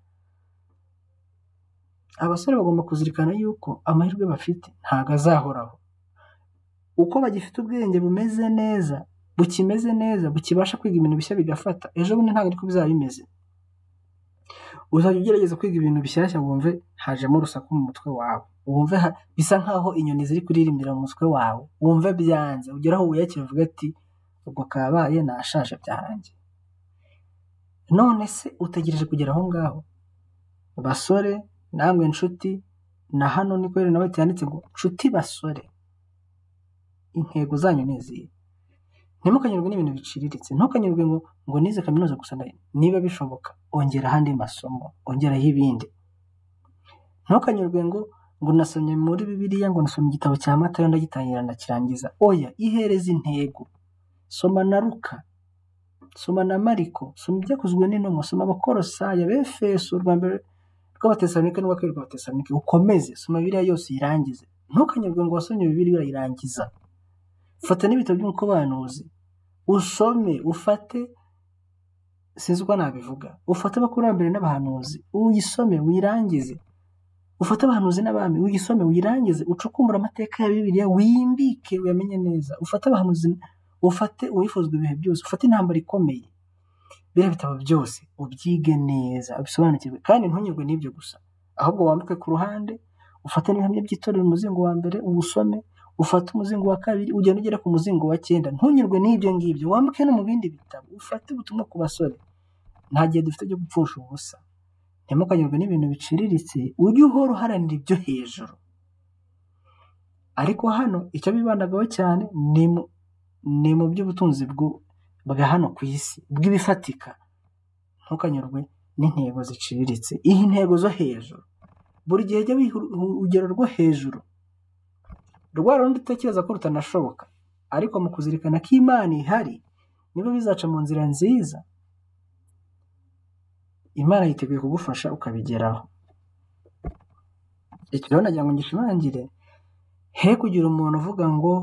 S1: Abasore bagomba kuzirikana yuko amahirwe bafite ntago azahoraho. Uko bagifite ubwenge bumeze neza, bukimeze neza, bukibasha kwiga ibintu bishya bigafata, ejo bundi ntabwo ariko bizaba bimeze. Uzajya ugerageza kwiga ibintu bishyashya wumve hajemo urusaku mu mutwe wawe, wumve bisa nkaho inyoni ziri kuririmbira mu mutwe wawe, wumve byanze, ugeraho wiyakira uvuga ati ubwo kabaye nashaje byarangiye. None se utegereje kugera aho ngaho? Basore namwe nshuti, na hano niko rero nawe cyanditse ngo nshuti basore, intego zanyu ni izihe? Ntimukanyurwe n'ibintu biciriritse. Ntukanyurwe ngo nize kaminuza gusa. Niba bishoboka ongera ahandi masomo, ongeraho ibindi. Ntukanyurwe ngo nasomye muri Bibiliya, ngo nasomye igitabo cya Matayo ndagitangira ndakirangiza. Oya, ihereza intego. Soma na Luka, soma na Mariko, soma ibyakozwe n'intumwa, soma Abakolosayi, Abefeso, urwambere rw'Abatesalonike n'urwa kabiri rw'Abatesalonike, ukomeze soma Bibiliya yose irangize. Ntukanyurwe ngo wasomye Bibiliya irayirangiza. Fata n'ibitabo by'umukobanuzi usome, ufate, sinzi uko nabivuga, ufate abakurambere n'abahanuzi uyisome wirangize. Ufate abahanuzi n'abami uyisome wirangize, ucukumbura amateka ya Bibiliya wimbike uyamenye neza. Ufate abahanuzi, ufate uwifuzwa ibihe byose, ufate intambara ikomeye, biriya bitabo byose ubyige neza, ubisobanukirwe. Kandi ntunyurwe n'ibyo gusa, ahubwo wambuke ku ruhande, ufate n'ibihamya by'itorero umuzingo wa mbere uwusome, ufate umuzingo wa kabiri ugenda ugera ku muzingo wa 9. Ntunyurwe n'ibyo ngibyo, wambuke no mu bindi bitabo, ufate ubutumwa ku basore. Nta gihe dufite byo gupfusha ubusa. Ntimukanyurwe n'ibintu biciriritse, ujye uhora uharanira ibyo hejuru. Ariko hano icyo bibandagaho cyane ni mu by'ubutunzi bwa hano ku isi, bw'ibifatika. Ntukanyurwe n'intego ziciriritse, iyi ntego zo hejuru. Buri gihe jya wiha urugero rwo hejuru, rwa rundi utekereza ko rutanashoboka, ariko mu kuzirikana ko Imana ihari niba bizaca mu nzira nziza. Imana yiteguye kugufasha ukabigeraho. Icyo rero nagira ngo ngishimangire, he kugira umuntu uvuga ngo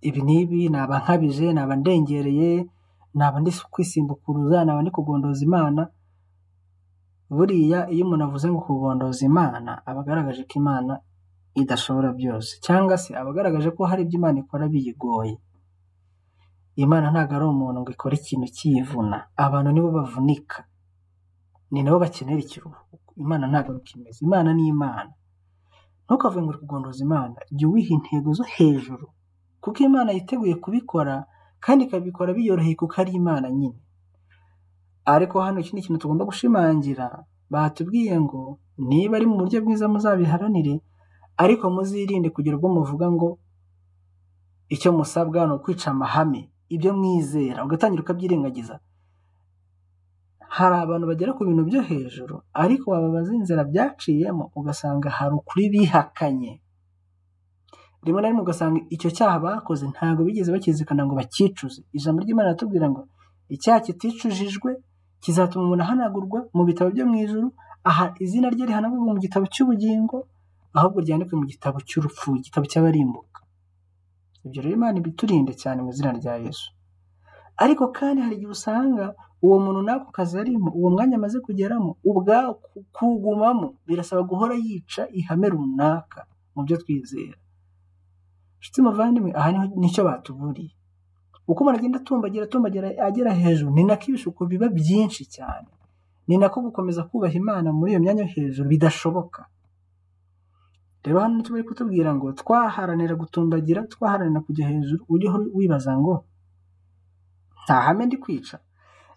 S1: ibi n'ibi naba nkabije, naba ndengereye, naba ndi kwisimbukuruza, naba ndi kugondoza Imana. Buriya iyo umuntu avuze ngo kugondoza Imana, aba agaragaje ko Imana idashobora byose, cyangwa se aba agaragaje ko hari ibyo Imana ikora biyigoye. Imana ntabwo ari umuntu ngo ikore ikintu kiyivuna. Abantu nibo bavunika, ni nabo bakenera ikiruhuko. Imana ntabwo ari kimeze. Imana ni Imana. Ntukavuge ngo uri kugondoza Imana, jya wiha intego zo hejuru, kuko Imana yiteguye kubikora kandi ikabikora biyoroheye kuko ari Imana nyine. Ariko hano ikindi kintu tugomba gushimangira, batubwiye ngo niba ari mu buryo bwiza muzabiharanire, ariko muzirinde kugira ubwo muvuga ngo icyo musabwa ni ukwica amahame, ibyo mwizera ugatangira ukabyirengagiza. Hari abantu bagera ku bintu byo hejuru ariko wababaza inzira byaciyemo ugasanga hari ukuri bihakanye. Rimwe na rimwe ugasanga icyo cyaha bakoze ntabwo bigeze bakizirikana ngo bakicuze. Ijambo ry'Imana riratubwira ngo icyaha kiticujijwe kizatuma umuntu ahanagurwa mu bitabo byo mu ijuru, aha izina rye rihanagurwa mu gitabo cy'ubugingo, ahubwo ryandikwe mu gitabo cy'urupfu, igitabo cy'abarimbuka. Ibyo rero Imana ibiturinde cyane mu izina rya Yesu. Ariko kandi hari igihe usanga uwo muntu n'ako kazi arimo, uwo mwanya amaze kugeramo, ubwawo kugumamo birasaba guhora yica ihame runaka mu byo twizera. Nshuti muvandimwe, aha nicyo batuburiye. Uko umuntu agenda atumbagira agera hejuru, ni nako ibishuko biba byinshi cyane. Ni nako gukomeza kubaha Imana muri iyo myanya yo hejuru bidashoboka. Rero hano nicyo bari kutubwira ngo twaharanira gutumbagira, twaharanira kujya hejuru, ujye wibaza ngo nta hame ndi kwica,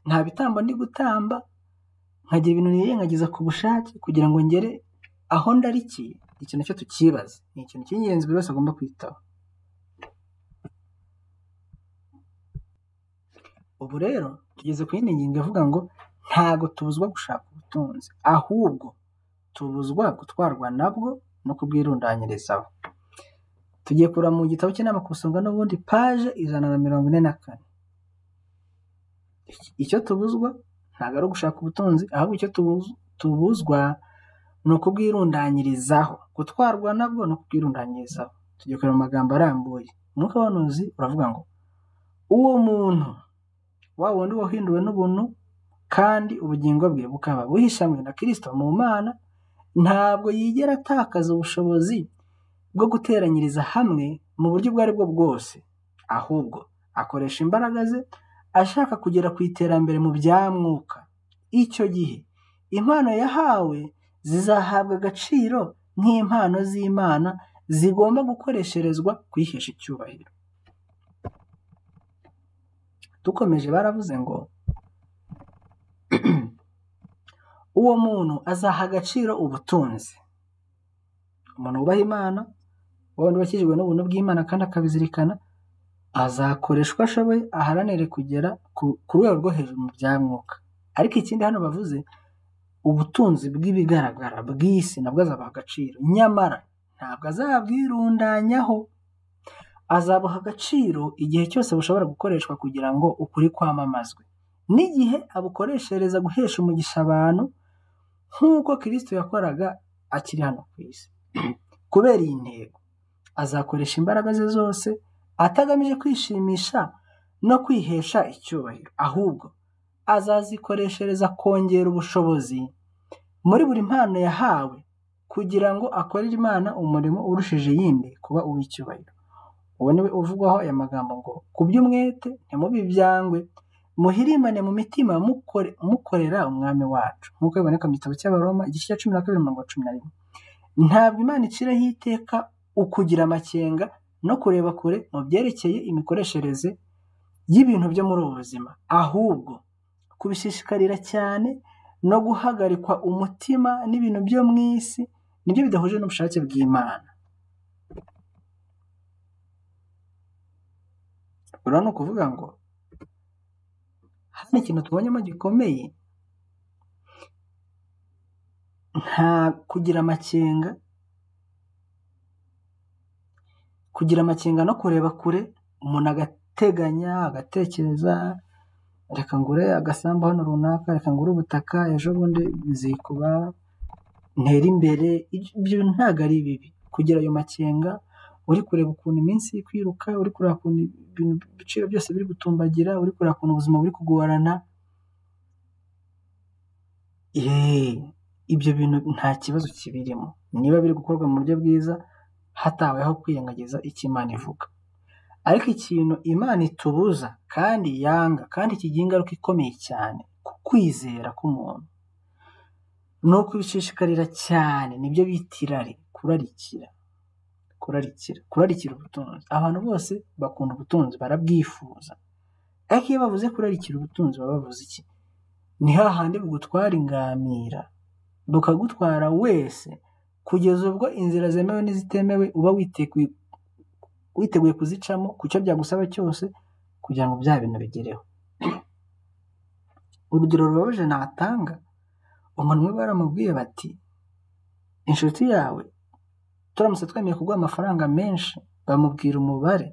S1: nta bitambo ndi gutamba, nkagira ibintu nirengagiza ku bushake kugira ngo ngere aho ndarikiye. Icyo nacyo tukibaza, ni ikintu cy'ingenzi buri wese agomba kwitaho. Ubu rero tugeze ku yindi ngingo ivuga ngo ntago tubuzwa gushaka ubutunzi, ahubwo tubuzwa gutwarwa nabwo no kubwirundanyirizaho. Tugiye kureba mu gitabo cy'inama ku isonga n'ubundi paje 144. Icyo tubuzwa ntago ari ugushaka ubutunzi, ahubwo icyo tubuzwa ni ukubwirundanyirizaho, gutwarwa nabwo no kubwirundanyirizaho. Tugiye kureba mu magambo arambuye. Umwuka w'abahanuzi uravuga ngo uwo muntu wa wundi wahinduwe n'ubuntu kandi ubugingo bwe bukaba buhishamwe na Kristo mu Mana, ntabwo yigera atakaza ubushobozi bwo guteranyiriza hamwe mu buryo ubwo ari bwo bwose, ahubwo akoresha imbaraga ze ashaka kugera ku iterambere mu bya mwuka. Icyo gihe impano yahawe zizahabwa agaciro nk'impano z'Imana zigomba gukoresherezwa kwihesha icyubahiro. Dukomeje baravuze ngo uwo muntu azaha agaciro ubutunzi. Umuntu wubaha Imana, wundi wakijijwe n'ubuntu bw'Imana kandi akabizirikana, azakoresha uko ashoboye aharanire kugera ku rwego rwo hejuru mu bya mwuka. Ariko ikindi hano bavuze ubutunzi bw'ibigaragara bw'isi nabwo azabaha agaciro, nyamara ntabwo azabwirundanyaho. Azabaha agaciro igihe cyose bushobora gukoreshwa kugira ngo ukuri kwamamazwe, n'igihe abukoreshereza guhesha umugisha abantu nk'uko Kristo yakoraga akiri hano ku isi. Kubera iyi ntego azakoresha imbaraga ze zose atagamije kwishimisha no kwihesha icyubahiro, ahubwo azazikoreshereza kongera ubushobozi muri buri mpano yahawe kugira ngo akorere Imana umurimo urushije yindi kuba uw'icyubahiro. Uwo niwe uvugwaho aya magambo ngo kuby'umwete ntimubi ibyangwe, muhirimbane mu mitima mukorera umwami wacu, nk'uko biboneka mu gitabo cy'Abaroma igice cya 12:11. Ntabwo Imana iciraho iteka ukugira amakenga no kureba kure mu byerekeye imikoreshereze y'ibintu byo muri ubu buzima, ahubwo kubishishikarira cyane no guhagarikwa umutima n'ibintu byo mu isi nibyo bidahuje n'ubushake bw'Imana. Urabona ni ukuvuga ngo hano ikintu tubonyemo gikomeye, nta kugira amakenga no kureba kure, umuntu agateganya agatekereza, reka ngure agasambu hano runaka, reka ngure ubutaka, ejo bundi bizikuba ntera imbere. Ibyo ntabwo ari bibi kugira ayo makenga, uri kureba ukuntu iminsi iri kwiruka, uri kureba ukuntu ibiciro byose biri gutumbagira, uri kureba ukuntu ubuzima buri kugorana. Ibyo bintu nta kibazo kibirimo niba biri gukorwa mu buryo bwiza hataweho kwirengagiza icyo Imana ivuga. Ariko ikintu Imana itubuza kandi yanga kandi kigira ingaruka ikomeye cyane ku kwizera k'umuntu ni ukubishishikarira cyane, nibyo bita irari, kurarikira ubutunzi. Abantu bose bakunda ubutunzi, barabwifuza, ariko iyo bavuze kurarikira ubutunzi baba bavuze iki? Ni hahandi bugutwara ingamira bukagutwara wese kugeza ubwo inzira zemewe n'izitemewe uba witeguye witeguye kuzicamo ku cyo byagusaba cyose kugira ngo bya bintu bigereho. Urugero rubabaje natanga, umuntu we baramubwiye bati inshuti yawe turamutse twemeye kuguha amafaranga menshi, bamubwira umubare,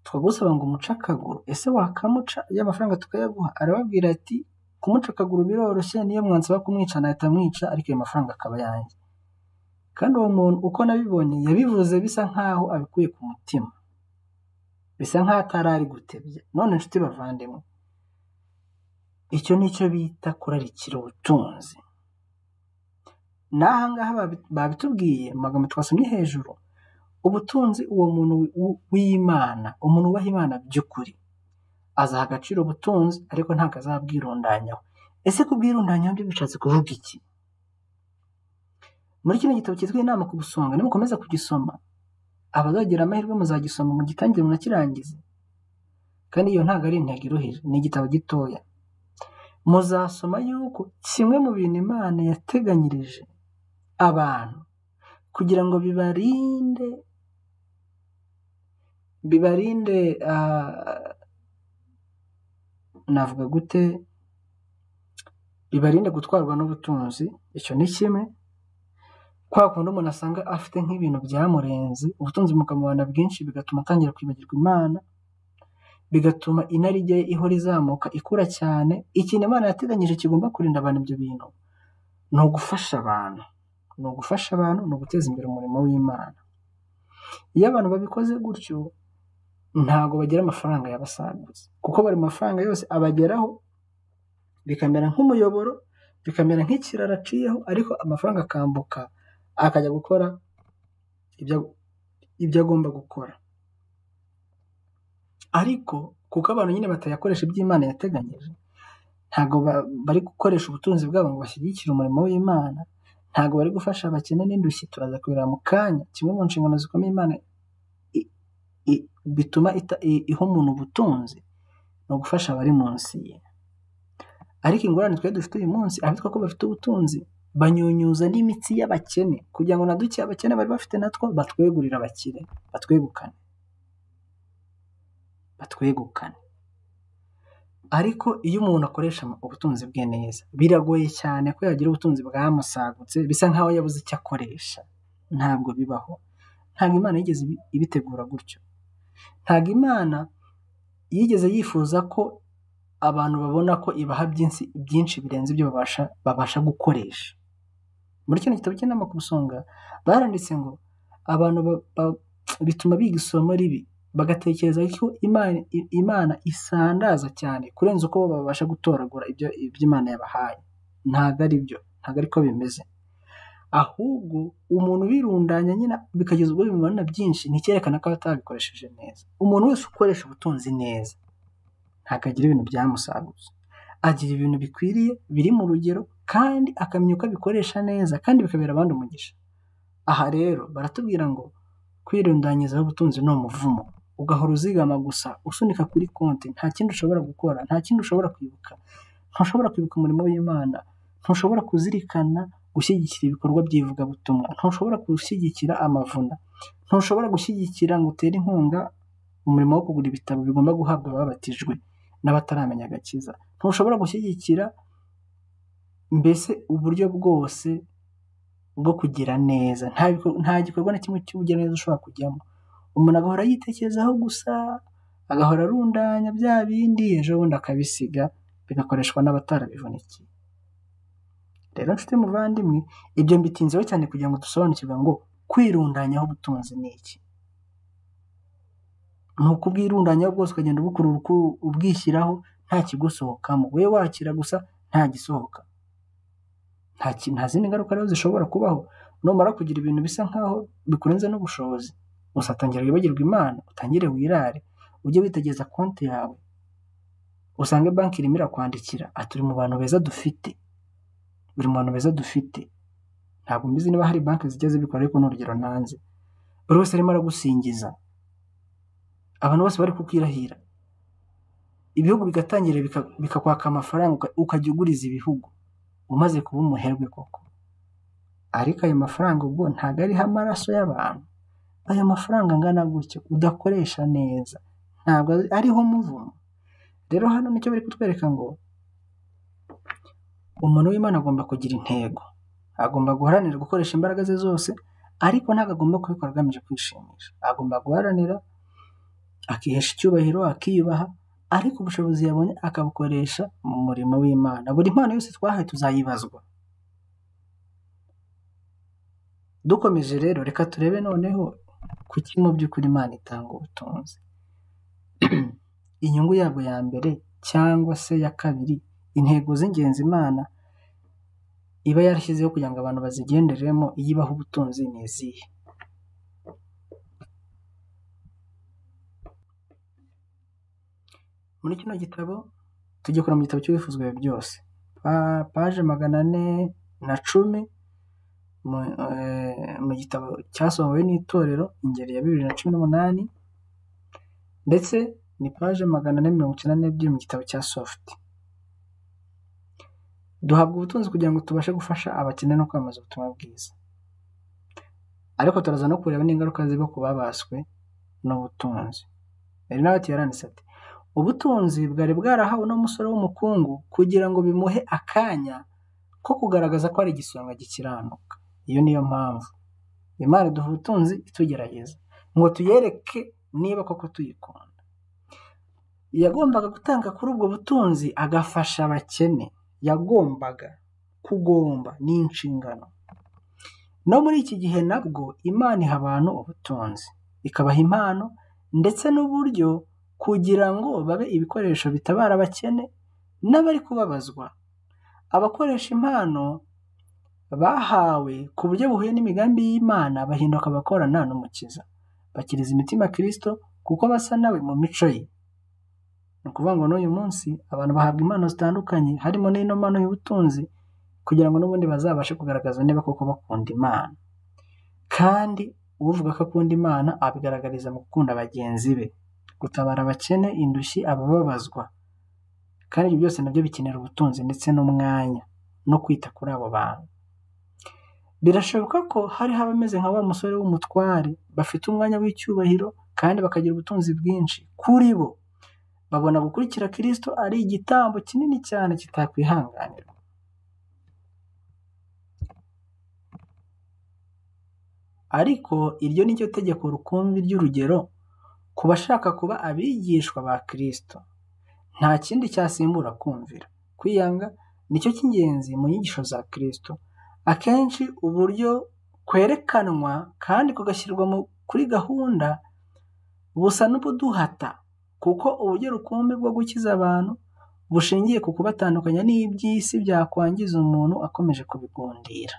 S1: tukagusaba ngo umuce akaguru, ese wakamuca y'amafaranga tukayaguha? Arababwira ati kumuca akaguru biroroshye, niyo mwansaba kumwica nahita amwica, ariko ayo mafaranga akaba yanjye. Kandi uwo muntu uko nabibonye yabivuze bisa nkaho abikuye ku mutima, bisa nkaho atari ari gutebya. None inshuti bavandimwe, icyo nicyo bita kurarikira ubutunzi. N'aha ngaha babitubwiye mu magambo twasomye hejuru. Ubutunzi, uwo muntu w'Imana, umuntu wubaha Imana by'ukuri, azaha agaciro ubutunzi, ariko ntabwo azabwirundanyaho. Ese kubwirundanyaho byo bishatse kuvuga iki? Muri kino gitabo cyitwa Inama ku Busonga, nimukomeza kugisoma, abazagira amahirwe muzagisoma mu gitangire munakirangize. Kandi iyo ntabwo ari intego iruhije, ni igitabo gitoya. Muzasoma yuko kimwe mu bintu Imana yateganyirije abantu kugira ngo bibarinde navuga gute, bibarinde gutwarwa n'ubutunzi. Icyo ni kimwe. Kwa kundi umuntu asanga afite nk'ibintu byamurenze, ubutunzi bukamubana bwinshi, bigatuma atangira kwibagirwa Imana, bigatuma inarijye ihora izamuka ikura cyane. Ikintu Imana yateganyije kigomba kurinda abantu ibyo bintu ni ugufasha abantu, ni uguteza imbere umurimo w'Imana. Iyo abantu babikoze gutyo, ntabwo bagira amafaranga yabasagutse, kuko bari mafaranga yose abageraho bikamera nk'umuyoboro, bikamera nk'ikiraro aciyeho, ariko amafaranga akambuka akajya gukora ibyo agomba gukora. Ariko kuko abantu nyine batayakoresha iby'Imana yateganyije, ntabwo bari gukoresha ubutunzi bwabo ngo bashyigikire umurimo w'Imana, ntabwo bari gufasha abakene n'indushyi. Turaza kubireba mu kanya. Kimwe mu nshingano zikomeye Imana bituma iha umuntu ubutunzi ni ugufasha abari munsi ye. Ariko ingorane twe dufite uyu munsi, abitwa ko bafite ubutunzi banyunyuza n'imitsi y'abakene kugira ngo na duke abakene bari bafite natwo batwegurire abakire, batwegukane. Ariko iyo umuntu akoresha ubutunzi bwe neza, biragoye cyane ko yagira ubutunzi bwamusagutse bisa nkaho yabuze icyo akoresha. Ntabwo bibaho. Ntabwo Imana yigeze ibitegura gutyo. Ntabwo Imana yigeze yifuza ko abantu babona ko ibaha byinshi birenze ibyo babasha gukoresha. Muri kino gitabo cy'Inama ku Busonga baranditse ngo abantu bituma biga isomo ribi, bagatekereza ko Imana isandaza cyane kurenza uko babasha gutoragura ibyo Imana yabahaye. Ntabwo ari byo, ntabwo ariko bimeze. Ahubwo umuntu birundanya nyine bikageza ubwo bimubana byinshi, ntikerekana ko atabikoresheje neza. Umuntu wese ukoresha ubutunzi neza ntabwo agira ibintu byamusagutse, agira ibintu bikwiriye biri mu rugero, kandi akamenya uko abikoresha neza, kandi bikabera abandi umugisha. Aha rero baratubwira ngo kwirundanyizaho ubutunzi ni umuvumo. Ugahora uzigama gusa, usunika kuri konti, nta kindi ushobora gukora, nta kindi ushobora kwibuka. Ntushobora kwibuka umurimo w'Imana, ntushobora kuzirikana gushyigikira ibikorwa by'ivugabutumwa, ntushobora gushyigikira amavuna, ntushobora gushyigikira ngo utere inkunga umurimo wo kugura ibitabo bigomba guhabwa ababatijwe n'abataramenya agakiza. Ntushobora gushyigikira mbese uburyo bwose bwo kugira neza. Nta gikorwa na kimwe cy'ubugira neza ushobora kujyamo. Umuntu agahora yitekerezaho gusa, agahora arundanya bya bindi, ejo bundi akabisiga, bigakoreshwa n'abatarabivunikiye. Rero nshuti muvandimwe, ibyo mbitinzeho cyane kugira ngo dusobanukirwe ngo kwirundanyaho ubutunzi ni iki. Ni ukubwirundanyaho bwose ukagenda ubukurura ubwishyiraho, nta kigusohokamo. We wakira gusa, nta gisohoka. Nta zindi ngaruka rero zishobora kubaho. Numara kugira ibintu bisa nkaho bikurenze n'ubushobozi, uzatangira wibagirwa Imana, utangire wirare, ujye witegereza konti yawe, usange banki irimo irakwandikira ati uri mu bantu beza dufite, uri mu bantu beza dufite. Ntabwo mbizi niba hari banki zijya zibikora, ariko n'urugero nanze. Buri wese arimo aragusingiza, abantu bose bari kukwirahira, ibihugu bigatangira bikakwaka amafaranga, ukajya uguriza ibihugu umaze kuba umuherwe koko. Ariko ayo mafaranga ubwo ntabwo ariho amaraso y'abantu, ayo mafaranga angana gutyo udakoresha neza ntabwo ariho umuvumo. Rero hano nicyo bari kutwereka ngo umuntu w'Imana agomba kugira intego, agomba guharanira gukoresha imbaraga ze zose, ariko ntabwo agomba kubikora agamije kwishimisha. Agomba guharanira akihesha icyubahiro, akiyubaha, ariko ubushobozi yabonye akabukoresha mu murimo w'Imana. Buri mpano yose twahawe tuzayibazwa. Dukomeje rero, reka turebe noneho kuki mu by'ukuri Imana itanga ubutunzi. Inyungu yabwo ya mbere cyangwa se ya kabiri, intego z'ingenzi Imana iba yarashyizeho kugira ngo abantu bazigenderemo iyo ibaha ubutunzi ni izihe? Muri kino gitabo tujye kureba mu gitabo cy'Ibifuzwe byose, paje 410 mu gitabo cyasohowe n'itorero Ingeri ya 2018, ndetse ni paje 492 mu gitabo cya Soft. Duhabwa ubutunzi kugira ngo tubashe gufasha abakene no kwamamaza ubutumwa bwiza, ariko turaza no kureba n'ingaruka ziba ku babaswe n'ubutunzi. Ernest yaranditse ati ubutunzi bwari bwarahawe n'umusore w'umukungu kugira ngo bimuhe akanya ko kugaragaza ko ari igisonga gikiranuka. Iyo niyo mpamvu Imana iduha ubutunzi itugerageza ngo tuyereke niba koko tuyikunda. Yagombaga gutanga kuri ubwo butunzi agafasha abakene. Kugomba ni inshingano. No muri iki gihe nabwo Imana iha abantu ubutunzi, ikabaha impano ndetse n'uburyo kugira ngo babe ibikoresho bitabara abakene n'abari kubabazwa. Abakoresha impano bahawe ku buryo buhuye n'imigambi y'Imana bahinduka abakorana n'Umukiza, bakiriza imitima Kristo kuko basa nawe mu mico ye. Ni ukuvuga ngo n'uyu munsi abantu bahabwa impano zitandukanye, harimo n'ino mpano y'ubutunzi, kugira ngo n'ubundi bazabashe kugaragaza niba koko bakunda Imana. Kandi uvuga ko akunda Imana abigaragariza mu gukunda bagenzi be, gutabara abakene, indushyi, abababazwa. Kandi ibyo byose nabyo bikenera ubutunzi ndetse n'umwanya no kwita kuri abo bantu. Birashoboka ko hari abameze nka wa musore w'umutware, bafite umwanya w'icyubahiro kandi bakagira ubutunzi bwinshi. Kuri bo babona gukurikira Kristo ari igitambo kinini cyane kitakwihanganirwa. Ariko iryo ni ryo tegeko rukumbi ry'urugero ku bashaka kuba abigishwa ba Kristo. Nta kindi cyasimbura kumvira. Kwiyanga nicyo cy'ingenzi mu nyigisho za Kristo. Akenshi uburyo kwerekanwa kandi kugashyirwa kuri gahunda busa n'ubuduhata, kuko uburyo rukumbi bwo gukiza abantu bushingiye ku kubatandukanya n'iby'isi byakwangiza umuntu akomeje kubigundira.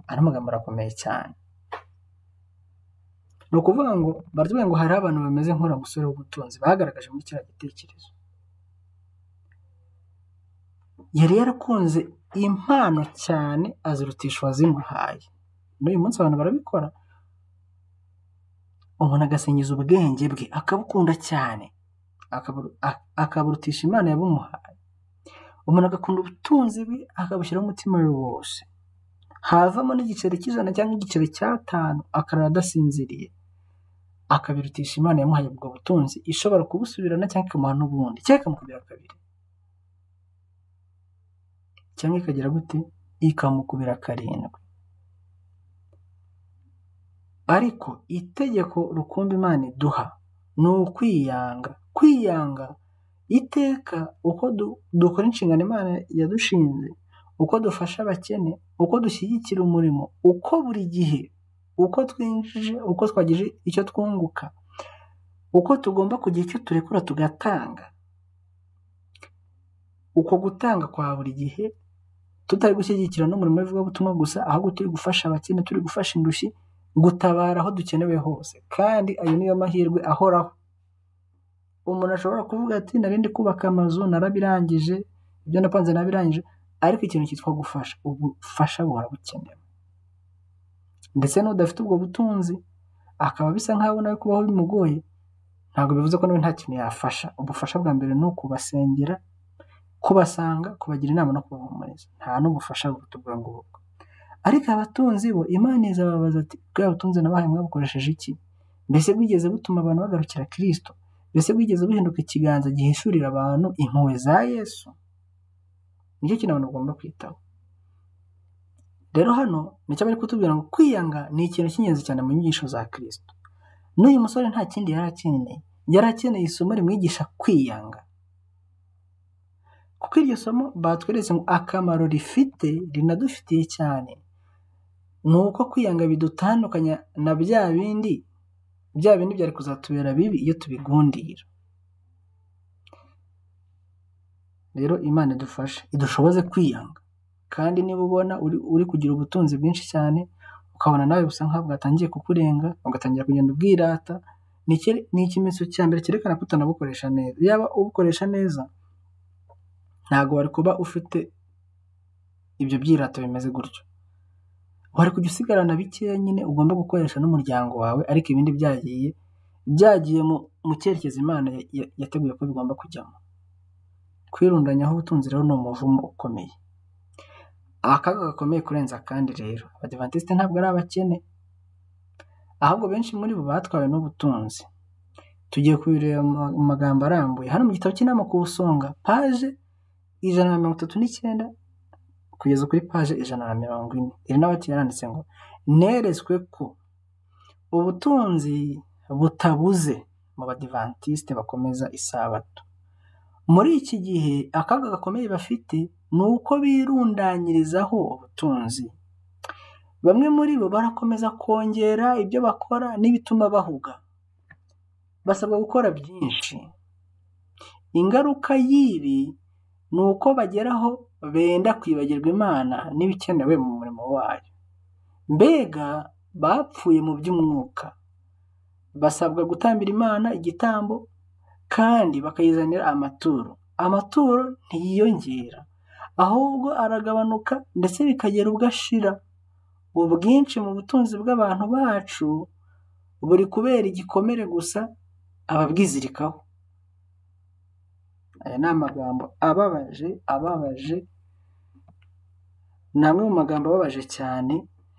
S1: Ari amagambo arakomeye cyane. Ni ukuvuga ngo baratubwira ngo hari abantu bameze nk'uriya musore w'ubutunzi bagaragaje muri kiriya gitekerezo. Yari yarakunze impano cyane azirutisha uwazimuhaye. N'uyu munsi abantu barabikora. Umuntu agasingiza ubwenge bwe akabukunda cyane, akaburutisha Imana yabumuhaye. Umuntu agakunda ubutunzi bwe akabushyiraho umutima we wose. Havamo n'igiceri cy'ijana cyangwa igiceri cy'atanu akarara adasinziriye, akabirutisha Imana yamuhaye ubwo butunzi, ishobora kubusubirana cyangwa ikamuha n'ubundi, cyangwa ikamukubira kabiri, cyangwa ikagira gute, ikamukubira karindwi. Ariko itegeko rukumbi Imana iduha ni ukwiyanga. Kwiyanga iteka uko dukora inshingano Imana yadushinze, uko dufasha abakene, uko dushyigikira umurimo, uko buri gihe, uko twinjije, uko twagije icyo twunguka, uko tugomba kugira icyo turekura tugatanga. Uko gutanga kwa buri gihe tutari gushyigikira n'umurimo w'ivugabutumwa gusa, ahubwo turi gufasha abakene, turi gufasha indushyi, gutabara aho dukenewe hose. Kandi ayo niyo mahirwe ahoraho. Umuntu ashobora kuvuga ati narindi kubaka amazu narabirangije, ibyo napanze nabirangije, ariko ikintu cyitwa gufasha, ubufasha buhora bukenewe. Ndetse n'udafite ubwo butunzi akaba bisa nkaho nawe kubaho bimugoye, ntabwo bivuze ko nawe nta kintu yafasha. Ubufasha bwa mbere ni ukubasengera, kubasanga, kubagira inama no kubahumuriza. Nta n'ubufasha buruta ubwo ngubwo. ariko abatunzi bo Imana izababaza ati bwa butunzi nabahaye mwabukoresheje iki? Mbese bwigeze butuma abantu bagarukira Kristo? Mbese bwigeze buhinduka ikiganza gihishurira abantu impuhwe za Yesu? Nicyo kintu abantu bagomba kwitaho. Rero hano nicyo bari kutubwira ngo kwiyanga ni ikintu cy'ingenzi cyane mu nyigisho za Kristo. N'uyu musore nta kindi yari akeneye isomo rimwigisha kwiyanga, kuko iryo somo batweretse ngo akamaro rifite rinadufitiye cyane ni uko kwiyanga bidutandukanya na bya bindi byari kuzatubera bibi iyo tubigundira. Rero Imana idufashe idushoboze kwiyanga, kandi niba ubona uri kugira ubutunzi bwinshi cyane ukabona nawe busa nkaho bwatangiye kukurenga ugatangira kugenda ubwirata, ni ikimenyetso cya mbere cyerekana ko utanabukoresha neza. Yaba ubukoresha neza ntabwo wari kuba ufite ibyo byirato bimeze gutyo, wari kujya usigarana bikeya nyine ugomba gukoresha n'umuryango wawe, ariko ibindi byagiye mu cyerekezo Imana yateguye ko bigomba kujyamo. Kwirundanyaho ubutunzi rero ni umuvumo ukomeye, akaga gakomeye kurenza kandi. Rero Abadivantisite ntabwo ari abakene, ahubwo benshi muri bo batwawe n'ubutunzi. Tugiye kubireba mu magambo arambuye hano mu gitabo cy'Inama ku Busonga, paje 139 kugeza kuri paje 140. Iri nawe yaranditse ngo neretswe ko ubutunzi butabuze mu Badivantisite bakomeza isabato. Muri iki gihe akaga gakomeye bafite ni uko birundanyirizaho ubutunzi. Bamwe muri bo barakomeza kongera ibyo bakora n'ibituma bahuga, basabwa gukora byinshi. Ingaruka y'ibi ni uko bageraho benda kwibagirwa Imana n'ibikenewe mu murimo wayo. Mbega bapfuye mu by'umwuka. Basabwa gutambira Imana igitambo kandi bakayizanira amaturo. Amaturo ntiyiyongera, ahubwo aragabanuka ndetse bikagera ubwo ashira. Ubwinshi mu butunzi bw'abantu bacu buri kubera igikomere gusa ababwizirikaho. Aya ni amagambo ababaje, ni amwe mu magambo ababaje cyane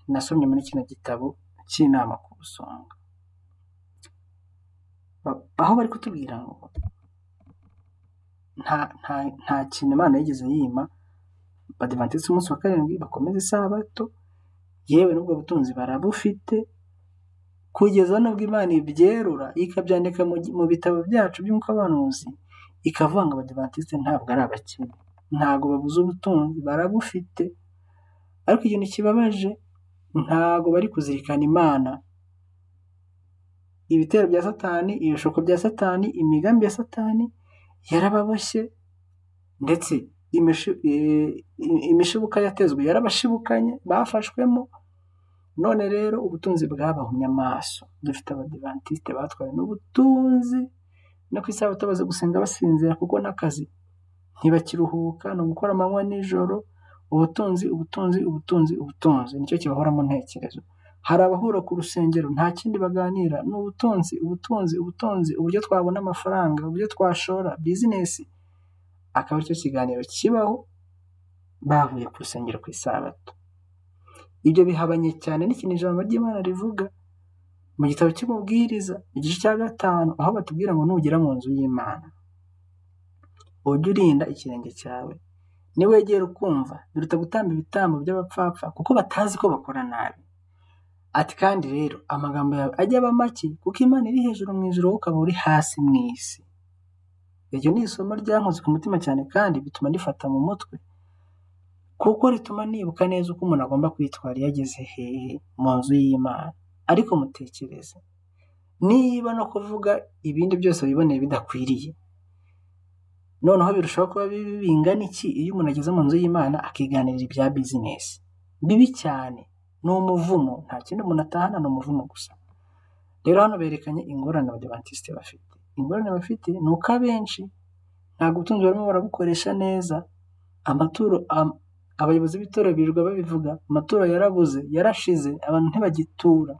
S1: nasomye muri kino gitabo cy'Inama ku Busonga, aho bari kutubwira ngo nta kintu Imana yigeze yima Abadivantisite umunsi wa karindwi bakomeza isabato, yewe n'ubwo butunzi barabufite, kugeza n'ubwo Imana ibyerura ikabyandika mu bitabo byacu by'umuhanuzi, ikavuga ngo Abadivantisite ntabwo ari abakene, ntabwo babuze ubutunzi, barabufite. Ariko ikintu kibabaje, ntabwo bari kuzirikana Imana. Ibitero bya Satani, ibishuko bya Satani, imigambi ya Satani yarababoshye, ndetse imishibuka yatezwe yarabashibukanye, bafashwemo. None rero ubutunzi bwabahumye amaso. Dufite Abadivantisite batwawe n'ubutunzi, no ku isabato baza gusenga basinzira kuko n'akazi ntibakiruhuka, no gukora amanywa n'ijoro. Ubutunzi nicyo kibahora mu ntekerezo. Hari abahura ku rusengero nta kindi baganira ni ubutunzi, uburyo twabona amafaranga, uburyo twashora bizinesi, akaba aricyo kiganiro kibaho bavuye ku rusengero ku isabato. Ibyo bihabanye cyane n'ikintu ijambo ry'Imana rivuga mu gitabo cy'Umubwiriza igice cya 5, aho batubwira ngo nugera mu nzu y'Imana ujye urinda ikirenge cyawe, niwegera ukumva biruta gutamba ibitambo by'abapfapfa kuko batazi ko bakora nabi. Ati kandi rero amagambo yawe ajya aba make kuko Imana iri hejuru mu ijuru, wowe ukaba uri hasi mu isi. Iryo ni isomo ryankoze ku mutima cyane kandi bituma ndifata mu mutwe, kuko rituma nibuka neza uko umuntu agomba kwitwara iyo ageze hehe mu nzu y'Imana. Ariko mutekereze, niba no kuvuga ibindi byose wiboneye bidakwiriye, noneho birushaho kuba bibi bingana iki iyo umuntu ageze mu nzu y'Imana akiganirira ibya bizinesi? Bibi cyane, ni umuvumo, nta kindi umuntu atahana, ni umuvumo gusa. Rero hano berekanye ingorane Abadivantisite bafite. Ingorane bafite ni uko abenshi ntabwo ubutunzi barimo barabukoresha neza. Amaturo, abayobozi b'itorero birirwa babivuga, amaturo yarabuze, yarashize, abantu ntibagitura.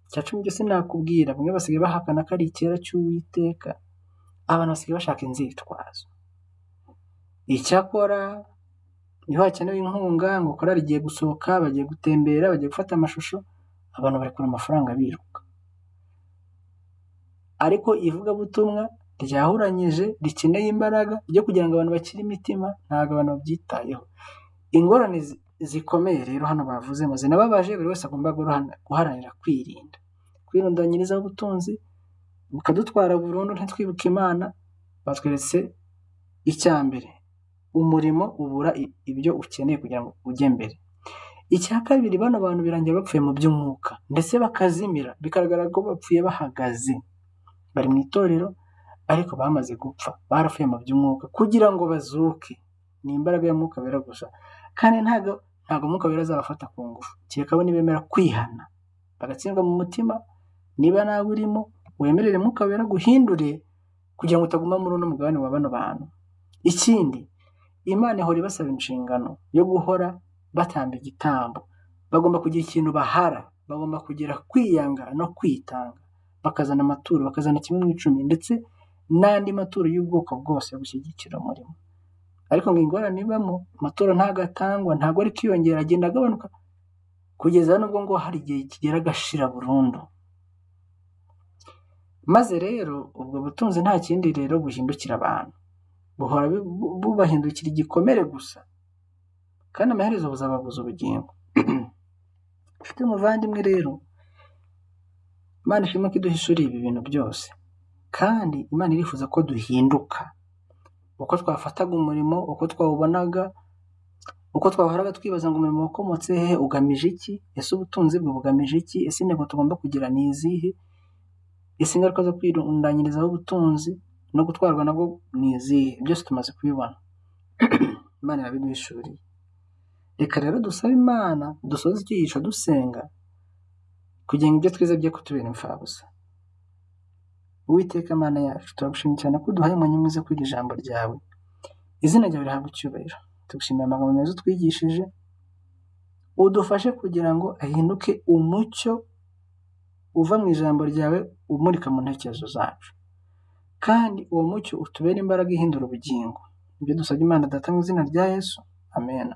S1: Icyacumi byose nakubwira, bamwe basigaye bahakana ko ari icyera cy'Uwiteka, abantu basigaye bashaka inzitwazo. Icyakora iyo hakenewe inkunga ngo korali igiye gusohoka, bagiye gutembera, bagiye gufata amashusho, abantu bari kubona amafaranga biruka. Ariko ivugabutumwa ryahuranyije rikeneye imbaraga ryo kugira ngo abantu bakire imitima, ntabwo abantu babyitayeho. Ingorane zikomeye rero hano bavuzemo zinababaje, buri wese agomba guharanira kwirundanyirizaho ubutunzi bukadutwara burundu ntitwibuke Imana. Batweretse icya mbere, umurimo ubura ibyo ukeneye kugira ngo ujye mbere. Icya kabiri, bano bantu birangira bapfuye mu by'umwuka ndetse bakazimira, bikagaragara ko bapfuye bahagaze, bari mu itorero ariko bamaze gupfa, barapfuye mu by'umwuka kugira ngo bazuke. Ni imbaraga ya Mwuka Wera gusa, kandi ntabwo Mwuka Wera azabafata ku ngufu, kereka bo nibemera kwihana bagatsindwa mu mutima. Niba nawe urimo, wemerere Mwuka Wera guhindure kugira ngo utaguma muri uno mugabane wa bano bantu. Ikindi, Imana ihora ibasaba inshingano yo guhora batamba igitambo. Bagomba kugira ikintu bahara, bagomba kugira kwiyanga no kwitanga, bakazana amaturo, bakazana 1/10 ndetse n'andi maturo y'ubwoko bwose yo gushyigikira umurimo. Ariko ngo ingorane ibamo, amaturo ntabwo atangwa, ntabwo ari kwiyongera, agenda agabanuka kugeza nubwo ngo hari igihe kigera agashira burundu. Maze rero ubwo butunzi nta kindi rero buhindukira abantu, buhora bubahindukira igikomere gusa, kandi amaherezo buzababuza ubugingo. Nshuti muvandimwe rero, Imana ishimwe ko iduhishuriye ibi bintu byose, kandi Imana irifuza ko duhinduka. Uko twafataga umurimo, uko twawubonaga, uko twahoraga twibaza ngo umurimo wakomotse hehe, ugamije iki, ese ubutunzi bwe bugamije iki, ese intego tugomba kugira ni izihe, ese ingaruka zo kwirundanyirizaho ubutunzi no gutwarwa nabwo ni izihe. Byose tumaze kubibona. Imana irabiduhishuriye. Reka rero dusabe Imana, dusoze icyigisho dusenga, kugira ngo ibyo twize bye kutubera imfabusa. Uwiteka Mana yacu, turagushimye cyane ko uduhaye umwanya mwiza kwiga ijambo ryawe. Izina ryawe rihabwe icyubahiro. Tugushimiye amagambo meza utwigishije, udufashe kugira ngo ahinduke umucyo uva mu ijambo ryawe umurika mu ntekerezo zacu, kandi uwo mucyo utubere imbaraga ihindura ubugingo. Ibyo dusabye Imana Data mu izina rya Yesu, amen.